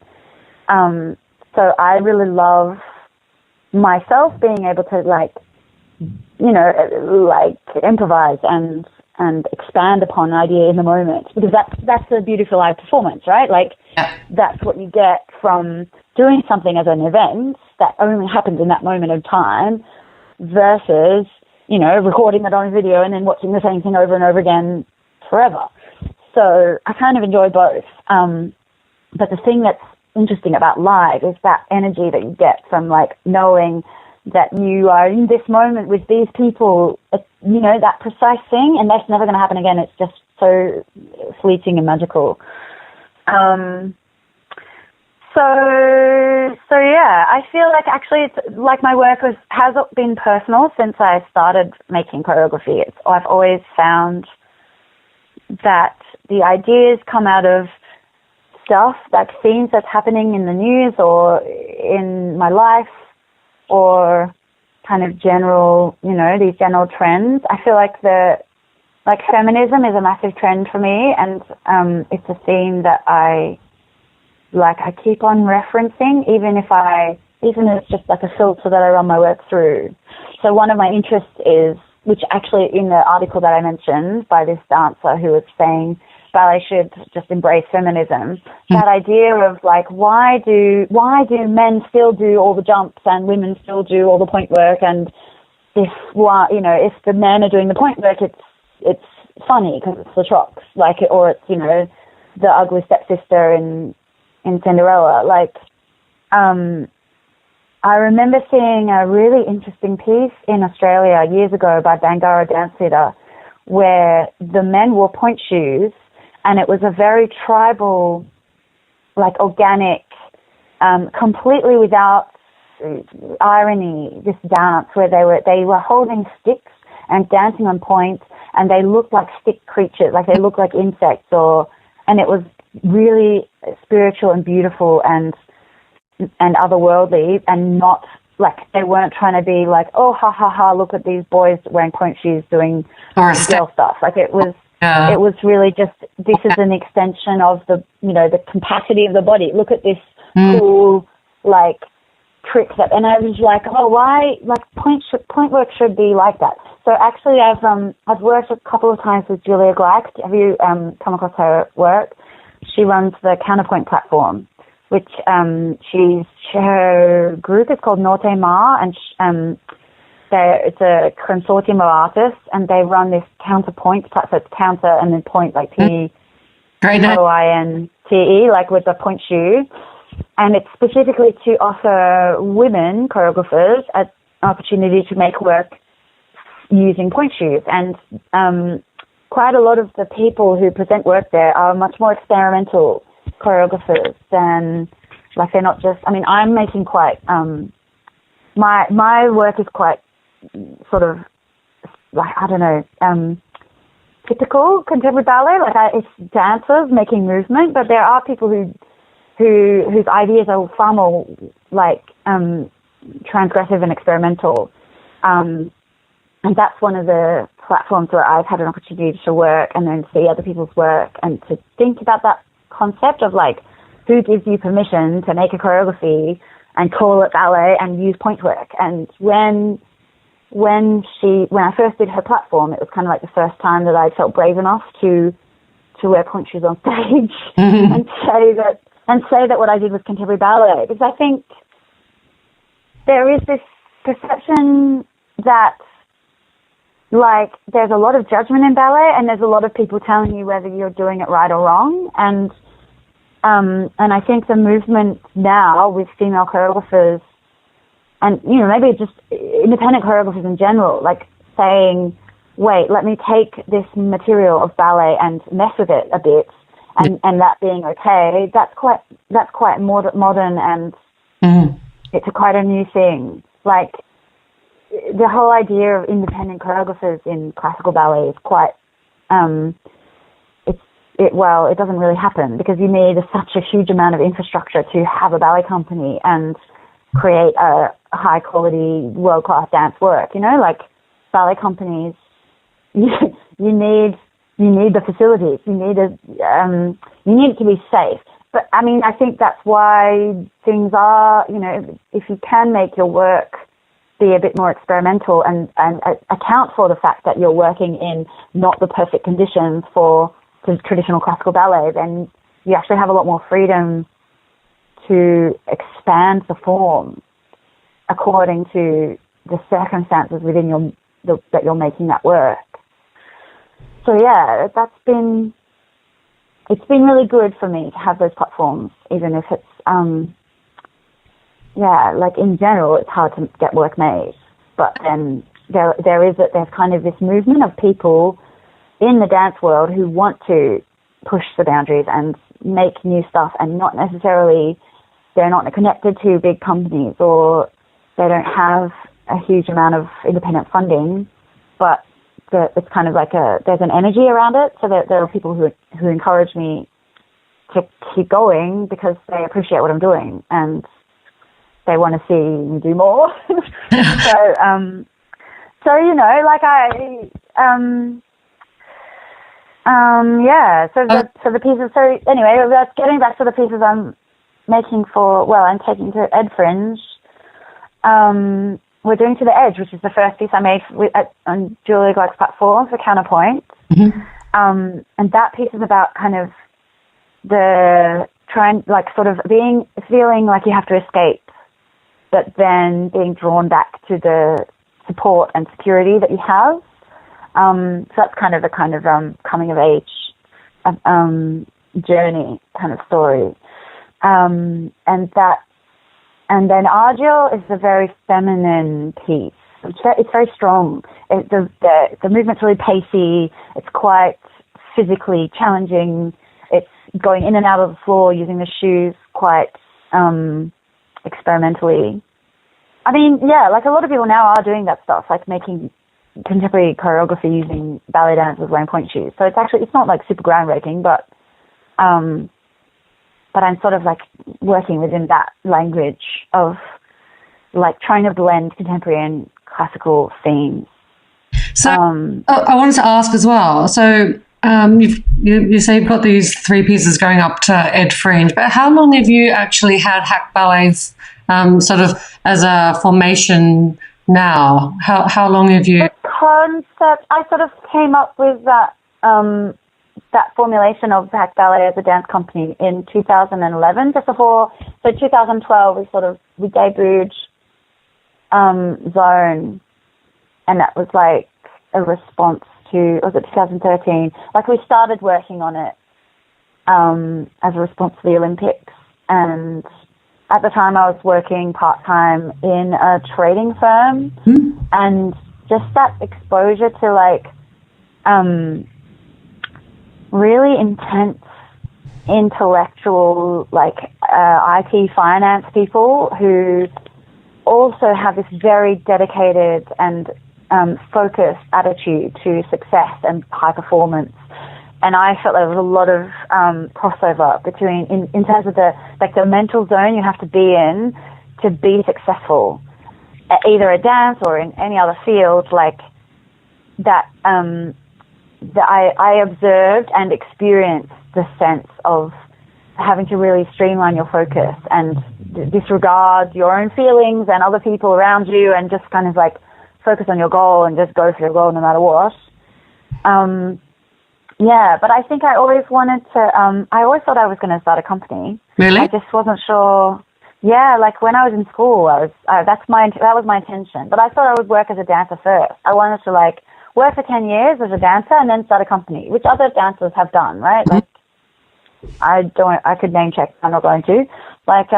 So I really love myself being able to like improvise and expand upon an idea in the moment, because that's a beautiful live performance, right? Like, that's what you get from doing something as an event that only happens in that moment of time versus, recording it on video and then watching the same thing over and over again forever. So I kind of enjoy both. But the thing that's interesting about live is that energy that you get from like knowing that you are in this moment with these people, that precise thing, and that's never going to happen again. It's just so fleeting and magical. So yeah, I feel like actually it's like my work has been personal since I started making choreography. I've always found that the ideas come out of stuff, like scenes that's happening in the news or in my life, or kind of general, these general trends. I feel like feminism is a massive trend for me, and it's a theme that I like I keep on referencing, even if it's just like a filter that I run my work through. So one of my interests is, which actually in the article that I mentioned by this dancer who was saying ballet should just embrace feminism, that idea of like, why do men still do all the jumps and women still do all the point work, and if the men are doing the point work, it's funny because it's the Trox, like, or it's, the ugly stepsister in Cinderella. Like, I remember seeing a really interesting piece in Australia years ago by Bangara Dance Theatre where the men wore point shoes, and it was a very tribal, like organic, completely without irony, this dance where they were holding sticks and dancing on points, and they looked like stick creatures, like they looked like insects, and it was really spiritual and beautiful and otherworldly, and not like they weren't trying to be like, oh, ha ha ha, look at these boys wearing point shoes doing girl stuff. Like it was really just, this is an extension of the capacity of the body. Look at this cool, like, trick that, and I was like, oh, why, like, point work should be like that. So actually I've worked a couple of times with Julia Gleich. Have you come across her work? She runs the Counterpoint platform, which her group is called Norte Mar, and it's a consortium of artists, and they run this counterpoint platform. So it's counter and then point, like Pointe, like with the point shoe. And it's specifically to offer women choreographers an opportunity to make work using point shoes. And quite a lot of the people who present work there are much more experimental choreographers than, like, they're not just, I mean, I'm making quite, my work is quite sort of, like, I don't know, typical contemporary ballet. Like, it's dancers making movement, but there are people whose ideas are far more, like, transgressive and experimental. And that's one of the platforms where I've had an opportunity to work and then see other people's work and to think about that concept of, like, who gives you permission to make a choreography and call it ballet and use point work. And when I first did her platform, it was kind of like the first time that I felt brave enough to wear point shoes on stage and say that what I did was contemporary ballet, because I think there is this perception that, like, there's a lot of judgment in ballet, and there's a lot of people telling you whether you're doing it right or wrong. And I think the movement now with female choreographers, and, maybe just independent choreographers in general, like, saying, wait, let me take this material of ballet and mess with it a bit, and that being okay, that's quite modern, and it's quite a new thing. Like, the whole idea of independent choreographers in classical ballet is quite, it doesn't really happen, because you need such a huge amount of infrastructure to have a ballet company and create a high quality, world-class dance work, like ballet companies, you need the facilities, you need it to be safe. But I mean, I think that's why things are, if you can make your work be a bit more experimental and account for the fact that you're working in not the perfect conditions for the traditional classical ballet, then you actually have a lot more freedom to expand the form according to the circumstances within that you're making that work. So yeah, it's been really good for me to have those platforms, even if it's like, in general it's hard to get work made, but then there's kind of this movement of people in the dance world who want to push the boundaries and make new stuff, and not necessarily, they're not connected to big companies, or they don't have a huge amount of independent funding, but it's kind of like there's an energy around it, so that there are people who encourage me to keep going because they appreciate what I'm doing and they want to see me do more. So like so the pieces. So anyway, that's getting back to the pieces I'm I'm taking to Ed Fringe. We're doing To the Edge, which is the first piece I made on Julia Gluck's platform for Counterpoint. Mm-hmm. And that piece is about kind of feeling like you have to escape, but then being drawn back to the support and security that you have. So that's kind of a coming of age journey kind of story. And then Argyle is a very feminine piece. It's very strong. The movement's really pacey. It's quite physically challenging. It's going in and out of the floor using the shoes quite experimentally. I mean, yeah, like a lot of people now are doing that stuff, like making contemporary choreography using ballet dancers wearing point shoes. So it's not like super groundbreaking, but I'm sort of like working within that language of like trying to blend contemporary and classical themes. So I wanted to ask as well. So you say you've got these three pieces going up to Ed Fringe, but how long have you actually had Hack Ballet sort of as a formation now? How long have you? The concept, I sort of came up with that formulation of Hack Ballet as a dance company in 2011, just before. So 2012, we debuted Zone, and that was like a response to, was it 2013? Like we started working on it as a response to the Olympics, and at the time I was working part-time in a trading firm, and just that exposure to like really intense intellectual, like IT finance people who also have this very dedicated and focused attitude to success and high performance. And I felt there was a lot of crossover between, in terms of the mental zone you have to be in to be successful, either a dance or in any other field, like that. That I observed and experienced the sense of having to really streamline your focus and disregard your own feelings and other people around you, and just kind of like focus on your goal and just go for your goal no matter what. Yeah, but I think I always wanted to, I always thought I was going to start a company. Really? I just wasn't sure. Yeah, like when I was in school, that was my intention. But I thought I would work as a dancer first. I wanted to like work for 10 years as a dancer and then start a company, which other dancers have done, right? Like, I could name check, I'm not going to. Like,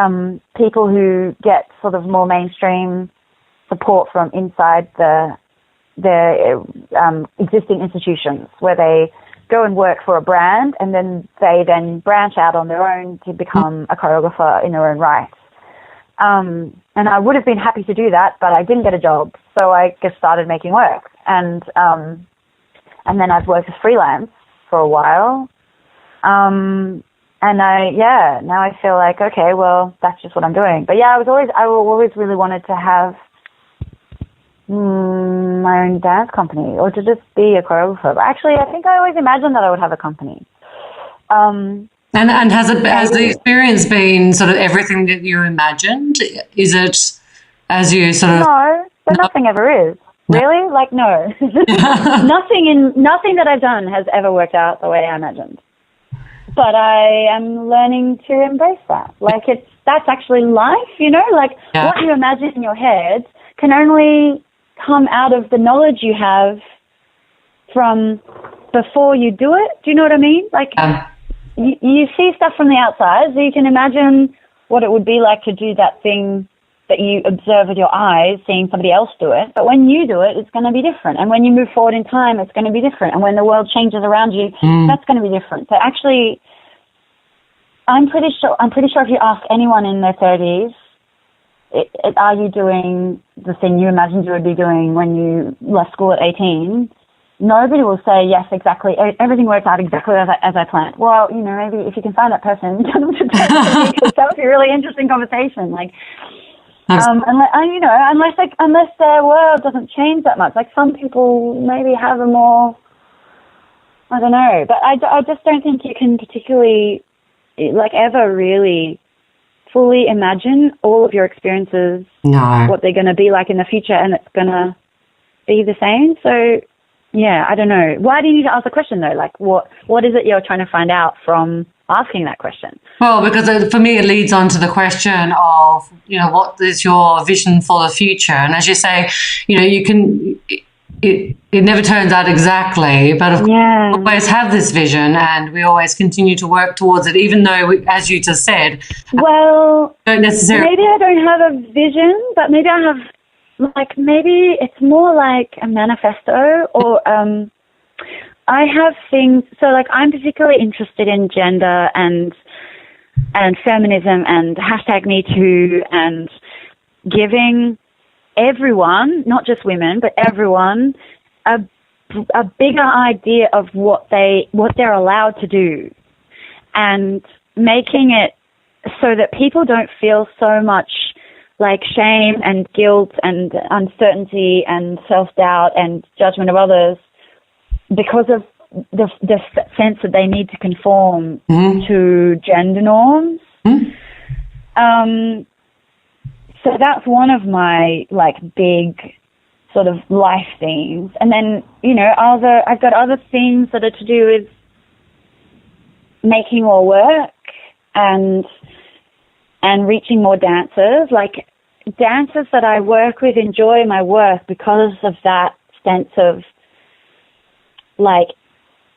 people who get sort of more mainstream support from inside the existing institutions, where they go and work for a brand and then they branch out on their own to become a choreographer in their own right. And I would have been happy to do that, but I didn't get a job, so I just started making work. And then I've worked as freelance for a while. And now I feel like, okay, well, that's just what I'm doing. But yeah, I always really wanted to have my own dance company, or to just be a choreographer. But actually, I think I always imagined that I would have a company. And has the experience been sort of everything that you imagined? Is it as you sort of? No, but nothing ever is. Really? Like, no. Nothing that I've done has ever worked out the way I imagined. But I am learning to embrace that. Like, that's actually life, you know? Like, what you imagine in your head can only come out of the knowledge you have from before you do it. Do you know what I mean? Like, you see stuff from the outside, so you can imagine what it would be like to do that thing that you observe with your eyes, seeing somebody else do it. But when you do it, it's going to be different. And when you move forward in time, it's going to be different. And when the world changes around you, that's going to be different. So actually, I'm pretty sure if you ask anyone in their 30s, are you doing the thing you imagined you would be doing when you left school at 18? Nobody will say, yes, exactly. Everything worked out exactly as I planned. Well, you know, maybe if you can find that person, tell them to talk to me, because that would be a really interesting conversation. Like, unless their world doesn't change that much. Like, some people maybe have a more, I don't know. But I just don't think you can particularly, like, ever really fully imagine all of your experiences, what they're going to be like in the future, and it's going to be the same. So, yeah, I don't know. Why do you need to ask the question, though? Like, what is it you're trying to find out from asking that question? Well, because for me, it leads on to the question of, what is your vision for the future? And as you say, you can... It never turns out exactly, but of course we always have this vision and we always continue to work towards it, even though, as you just said, don't necessarily... Maybe I don't have a vision, but maybe I have, maybe it's more like a manifesto, or I have things, so I'm particularly interested in gender and feminism and #MeToo and giving everyone, not just women, but everyone, a bigger idea of what they're allowed to do, and making it so that people don't feel so much like shame and guilt and uncertainty and self-doubt and judgment of others because of the sense that they need to conform to gender norms. So that's one of my big sort of life themes. And then, I've got other themes that are to do with making more work and reaching more dancers. Dancers that I work with enjoy my work because of that sense of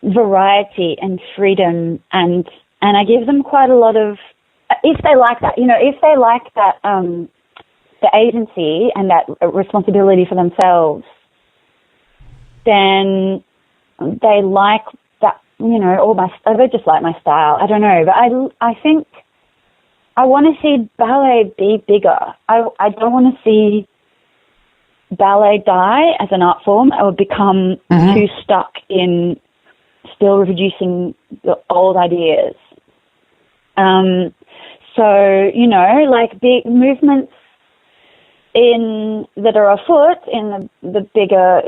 variety and freedom, and I give them quite a lot of, if they like that, if they like that the agency and that responsibility for themselves, then they like that, they just like my style. I don't know, but I think I want to see ballet be bigger. I don't want to see ballet die as an art form or become too stuck in still reproducing the old ideas. So, big movements that are afoot in the bigger,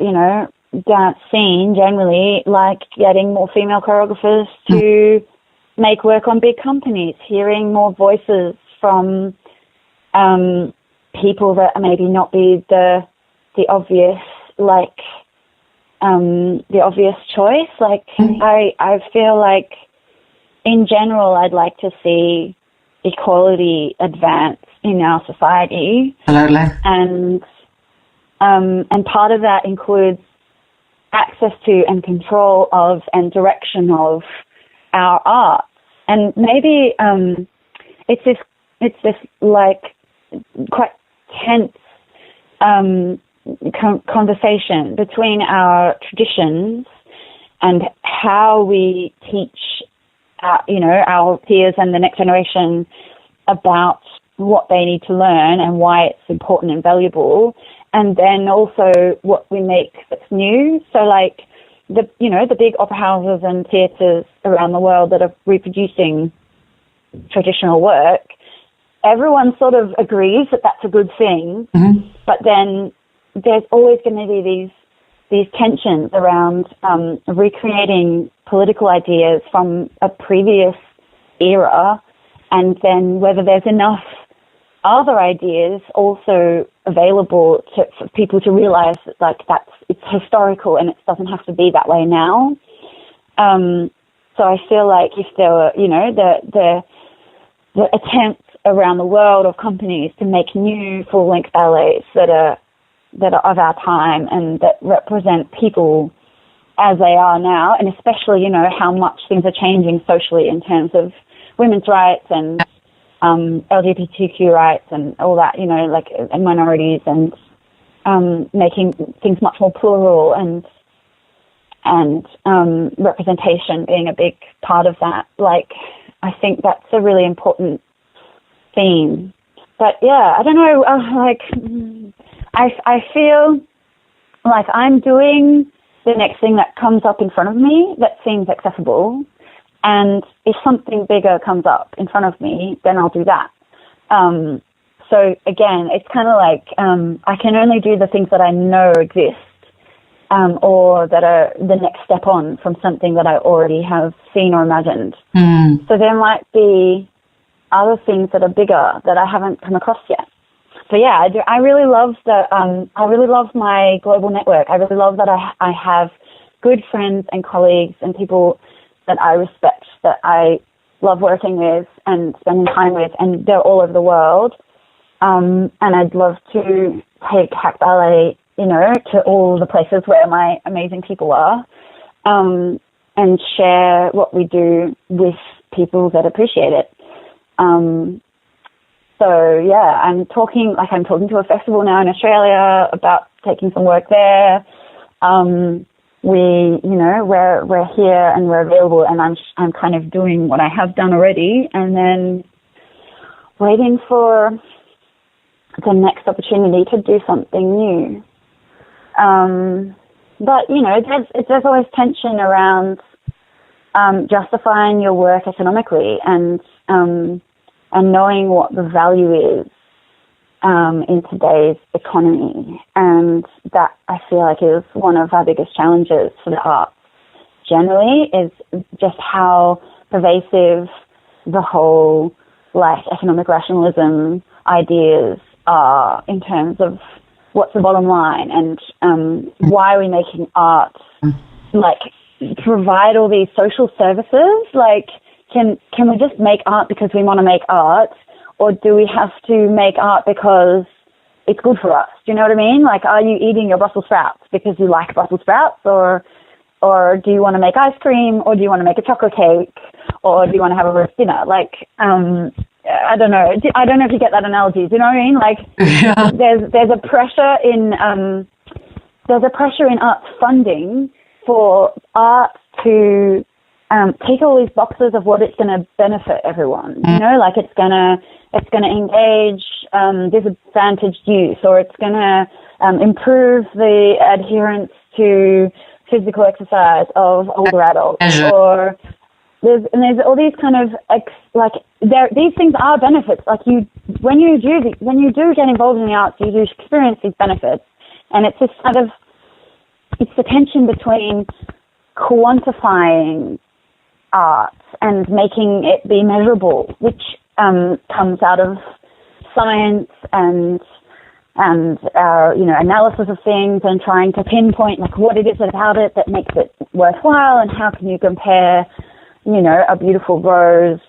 dance scene generally, getting more female choreographers to make work on big companies, hearing more voices from people that maybe not be the obvious, the obvious choice. I feel like in general I'd like to see equality advance in our society. Absolutely. And part of that includes access to and control of and direction of our art. And maybe it's this quite tense conversation between our traditions and how we teach our peers and the next generation about what they need to learn and why it's important and valuable, and then also what we make that's new. So the big opera houses and theatres around the world that are reproducing traditional work, everyone sort of agrees that that's a good thing, but then there's always going to be these tensions around recreating political ideas from a previous era, and then whether there's enough other ideas also available for people to realize that it's historical and it doesn't have to be that way now. So I feel like if there were, the attempts around the world of companies to make new full-length ballets that are of our time and that represent people as they are now, and especially, how much things are changing socially in terms of women's rights and LGBTQ rights and all that, and minorities, and making things much more plural and representation being a big part of that. I think that's a really important theme. But yeah, I don't know, I feel like I'm doing the next thing that comes up in front of me that seems accessible. And if something bigger comes up in front of me, then I'll do that. So again, it's kind of I can only do the things that I know exist, or that are the next step on from something that I already have seen or imagined. So there might be other things that are bigger that I haven't come across yet. So yeah, I do. I really love I really love my global network. I really love that I have good friends and colleagues and people that I respect, that I love working with and spending time with, and they're all over the world. And I'd love to take Hack Ballet, to all the places where my amazing people are, and share what we do with people that appreciate it. So yeah, I'm talking to a festival now in Australia about taking some work there. We're here and we're available, and I'm kind of doing what I have done already, and then waiting for the next opportunity to do something new. But there's always tension around justifying your work economically and knowing what the value is in today's economy, and that I feel like is one of our biggest challenges for the arts generally, is just how pervasive the whole economic rationalism ideas are in terms of what's the bottom line, and why are we making art provide all these social services. Can we just make art because we want to make art, or do we have to make art because it's good for us? Do you know what I mean? Are you eating your Brussels sprouts because you like Brussels sprouts, or do you want to make ice cream, or do you want to make a chocolate cake, or do you want to have a roast dinner? I don't know. I don't know if you get that analogy. Do you know what I mean? Yeah. There's a pressure in arts funding for art to take all these boxes of what it's going to benefit everyone. It's going to engage disadvantaged youth, or it's going to improve the adherence to physical exercise of older adults, or there's all these kind of these things are benefits. When you do get involved in the arts, you do experience these benefits, and it's this it's the tension between quantifying art and making it be measurable, which comes out of science and our analysis of things, and trying to pinpoint what it is about it that makes it worthwhile, and how can you compare a beautiful rose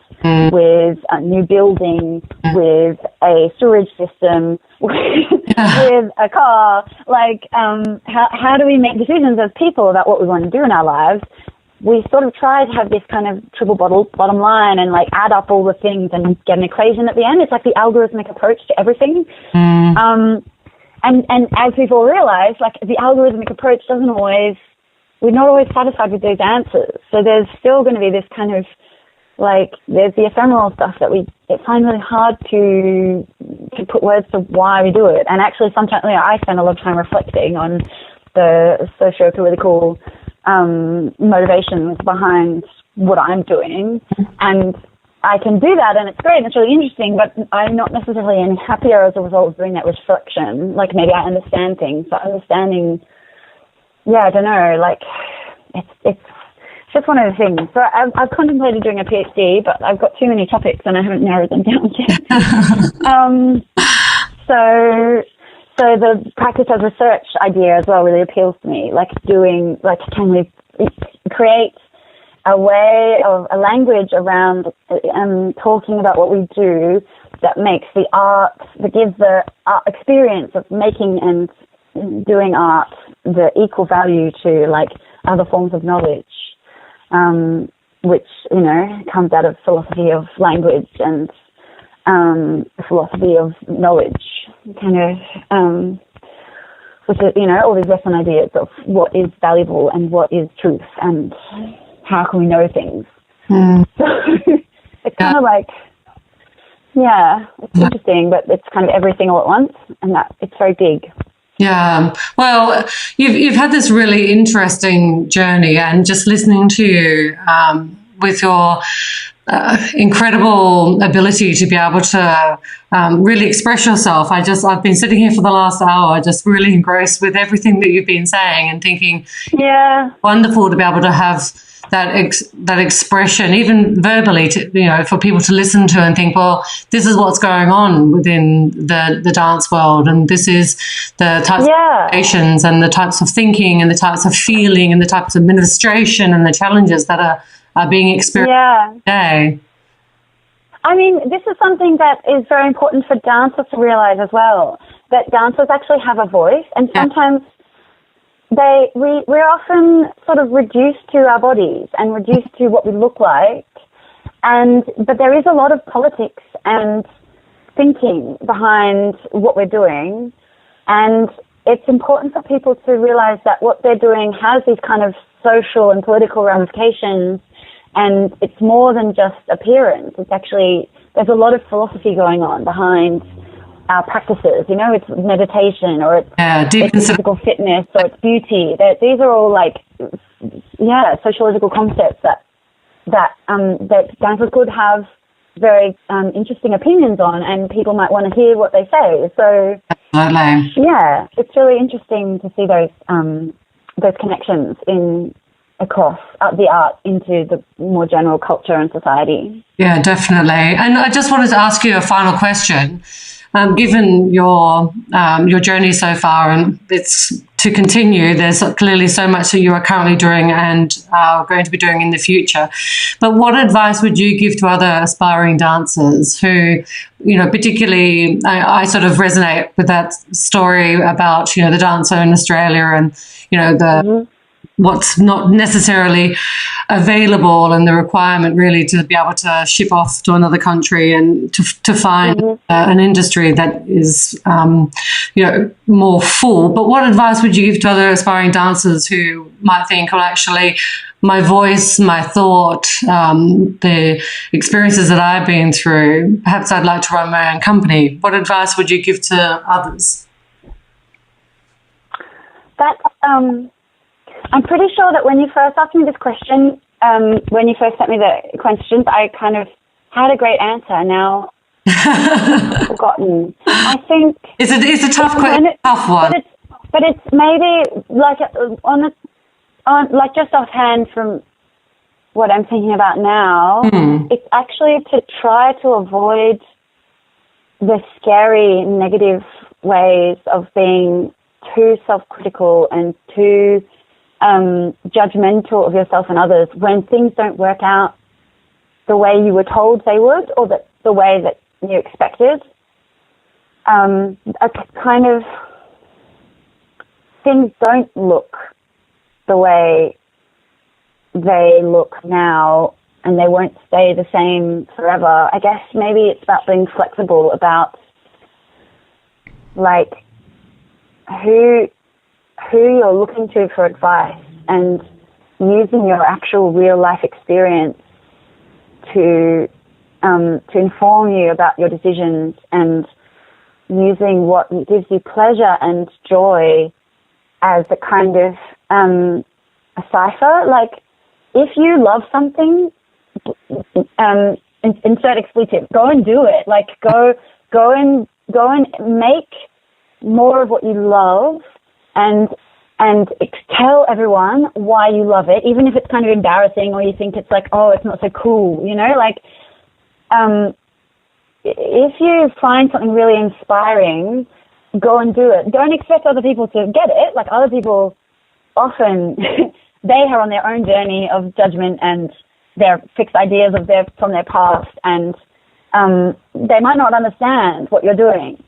with a new building, with a sewage system, with a car. How do we make decisions as people about what we want to do in our lives? We sort of try to have this kind of triple bottom line and add up all the things and get an equation at the end. It's like the algorithmic approach to everything. And as we've all realized, the algorithmic approach we're not always satisfied with those answers. So there's still going to be this kind of there's the ephemeral stuff that it find really hard to put words to why we do it. And actually sometimes I spend a lot of time reflecting on the socio-political motivations behind what I'm doing, and I can do that, and it's great and it's really interesting, but I'm not necessarily any happier as a result of doing that reflection. Maybe I understand things, but understanding, I don't know, it's just one of the things. So I've contemplated doing a PhD, but I've got too many topics and I haven't narrowed them down yet. So the practice as research idea as well really appeals to me. Can we create a way of a language around talking about what we do that makes the art, that gives the art experience of making and doing art the equal value to other forms of knowledge, which comes out of philosophy of language and philosophy of knowledge, which is, all these Western ideas of what is valuable and what is truth and how can we know things. So it's kind of it's interesting, but it's kind of everything all at once, and that it's very big. Yeah, well, you've had this really interesting journey, and just listening to you with your incredible ability to be able to really express yourself. I've been sitting here for the last hour, just really engrossed with everything that you've been saying and thinking, wonderful to be able to have that expression, even verbally, for people to listen to and think, well, this is what's going on within the dance world, and this is the types of situations and the types of thinking and the types of feeling and the types of administration and the challenges that are being experienced today. I mean, this is something that is very important for dancers to realize as well, that dancers actually have a voice, and sometimes we're often sort of reduced to our bodies and reduced to what we look like, but there is a lot of politics and thinking behind what we're doing, and it's important for people to realize that what they're doing has these kind of social and political ramifications, and it's more than just appearance. It's actually, there's a lot of philosophy going on behind our practices. It's meditation, or it's physical fitness, or it's beauty. These are all sociological concepts that dancers could have very interesting opinions on, and people might want to hear what they say. So, it's really interesting to see those connections across the art into the more general culture and society. Yeah, definitely. And I just wanted to ask you a final question. Given your journey so far, and it's to continue, there's clearly so much that you are currently doing and are going to be doing in the future. But what advice would you give to other aspiring dancers who, particularly, I sort of resonate with that story about, the dancer in Australia and, what's not necessarily available, and the requirement really to be able to ship off to another country and to find an industry that is, more full. But what advice would you give to other aspiring dancers who might think, well, actually, my voice, my thought, the experiences that I've been through, perhaps I'd like to run my own company. What advice would you give to others? I'm pretty sure that when you first asked me this question, when you first sent me the questions, I kind of had a great answer. Now I've forgotten. I think it's a tough question, tough one. But it's maybe like just offhand from what I'm thinking about now. It's actually to try to avoid the scary negative ways of being too self-critical and too judgmental of yourself and others when things don't work out the way you were told they would, or the way that you expected. A kind of things don't look the way they look now, and they won't stay the same forever. I guess maybe it's about being flexible about who you're looking to for advice, and using your actual real life experience to inform you about your decisions, and using what gives you pleasure and joy as a kind of a cipher. Like, if you love something, insert expletive, go and do it. Like, go and make more of what you love, and tell everyone why you love it, even if it's kind of embarrassing, or you think it's like, oh, it's not so cool, if you find something really inspiring, go and do it. Don't expect other people to get it. Like, other people often they are on their own journey of judgment and their fixed ideas from their past, and they might not understand what you're doing.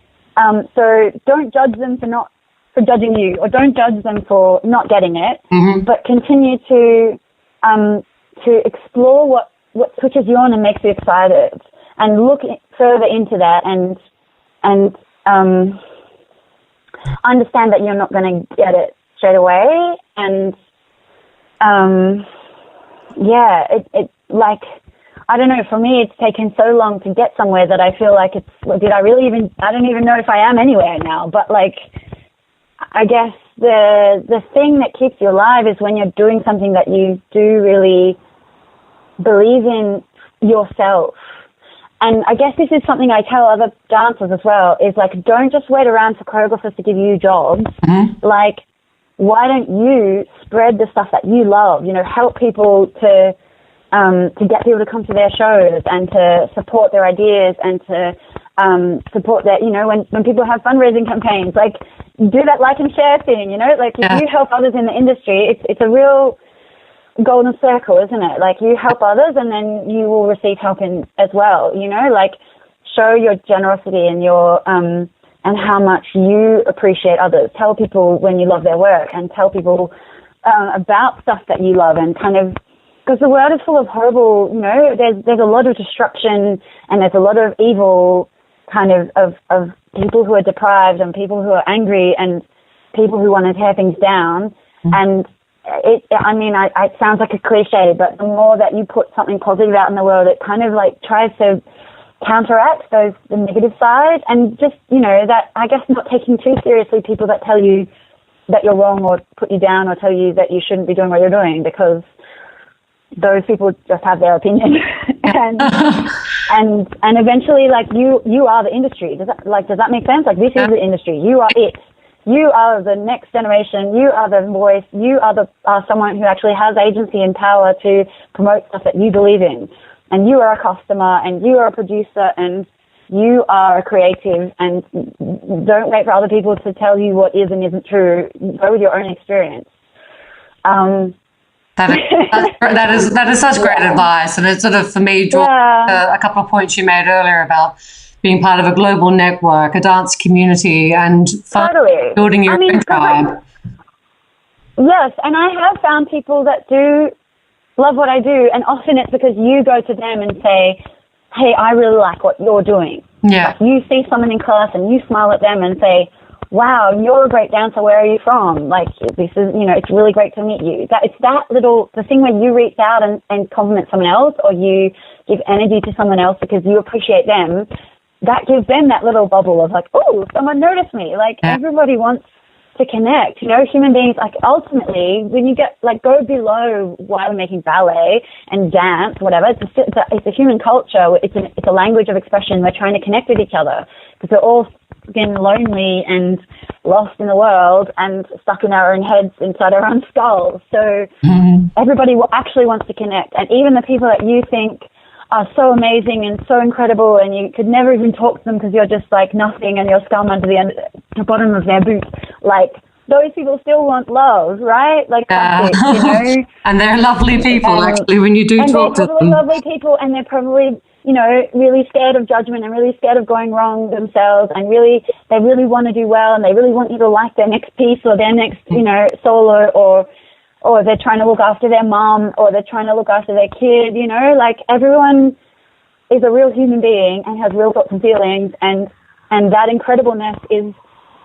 So don't judge them for judging you, or don't judge them for not getting it, but continue to explore what switches you on and makes you excited, and look further into that, and understand that you're not going to get it straight away. And I don't know, for me it's taken so long to get somewhere that I feel like I don't even know if I am anywhere now, but I guess the thing that keeps you alive is when you're doing something that you do really believe in yourself. And I guess this is something I tell other dancers as well, is like, don't just wait around for choreographers to give you jobs. Like, why don't you spread the stuff that you love, you know, help people to get people to come to their shows and to support their ideas and to support that, you know, when people have fundraising campaigns, like, do that like and share thing, you know, like if you help others in the industry, it's a real golden circle, isn't it? Like, you help others and then you will receive help as well, you know, like, show your generosity and your and how much you appreciate others. Tell people when you love their work, and tell people about stuff that you love, and kind of, because the world is full of horrible, you know, there's a lot of destruction and there's a lot of evil kind of people who are deprived and people who are angry and people who want to tear things down. And it sounds like a cliche, but the more that you put something positive out in the world, it kind of like tries to counteract the negative side. And just, you know, that, I guess, not taking too seriously people that tell you that you're wrong or put you down or tell you that you shouldn't be doing what you're doing, because those people just have their opinion. and eventually, like, you are the industry. Does that make sense? Like, this is the industry. You are it. You are the next generation. You are the voice. You are someone who actually has agency and power to promote stuff that you believe in. And you are a customer, and you are a producer, and you are a creative. And don't wait for other people to tell you what is and isn't true. Go with your own experience. That is such great advice, and it sort of, for me, draws a couple of points you made earlier about being part of a global network, a dance community, and building your own tribe. Yes, and I have found people that do love what I do, and often it's because you go to them and say, hey, I really like what you're doing. Yeah. Like, you see someone in class and you smile at them and say, wow, you're a great dancer, where are you from? Like, this is, you know, it's really great to meet you. It's the thing where you reach out and compliment someone else, or you give energy to someone else because you appreciate them. That gives them that little bubble of like, oh, someone noticed me. Like, everybody wants to connect, you know, human beings. Like, ultimately, when you get, like, go below why we're making ballet and dance, whatever, it's a human culture. It's a language of expression. We're trying to connect with each other because we're all been lonely and lost in the world and stuck in our own heads inside our own skulls. So everybody actually wants to connect. And even the people that you think are so amazing and so incredible, and you could never even talk to them because you're just like nothing and you're scum under the bottom of their boots, like, those people still want love, right? Like, that's it, you know. And they're lovely people, actually, when you do talk to them. And they're probably lovely people, and they're probably, you know, really scared of judgment and really scared of going wrong themselves, and they really want to do well, and they really want you to like their next piece or their next, you know, solo, or they're trying to look after their mom, or they're trying to look after their kid, you know. Like, everyone is a real human being and has real thoughts and feelings, and that incredibleness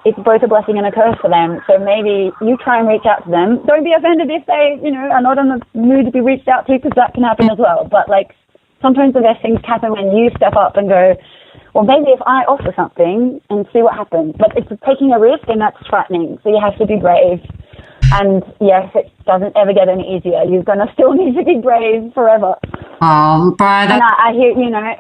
it's both a blessing and a curse for them. So maybe you try and reach out to them. Don't be offended if they, you know, are not in the mood to be reached out to, because that can happen as well. But, like, sometimes the best things happen when you step up and go, well, maybe if I offer something and see what happens. But it's taking a risk, and that's frightening. So you have to be brave. And yes, it doesn't ever get any easier. You're going to still need to be brave forever. Oh, Briar, and I hear, you know,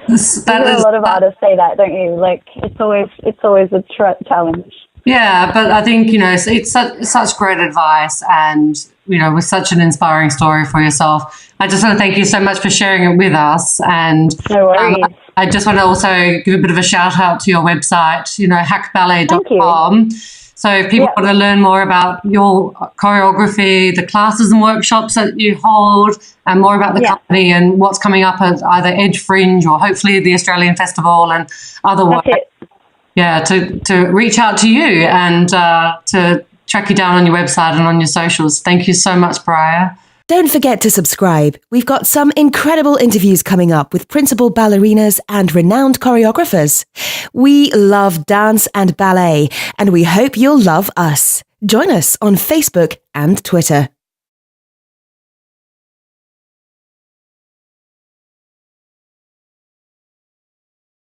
a lot of artists say that, don't you? Like, it's always a challenge. Yeah, but I think, you know, it's such great advice, and, you know, with such an inspiring story for yourself. I just want to thank you so much for sharing it with us. And no worries. I just want to also give a bit of a shout out to your website, you know, hackballet.com. So if people want to learn more about your choreography, the classes and workshops that you hold, and more about the company and what's coming up at either Edge Fringe or hopefully the Australian Festival and other work. Yeah, to reach out to you and to track you down on your website and on your socials. Thank you so much, Briar. Don't forget to subscribe. We've got some incredible interviews coming up with principal ballerinas and renowned choreographers. We love dance and ballet, and we hope you'll love us. Join us on Facebook and Twitter.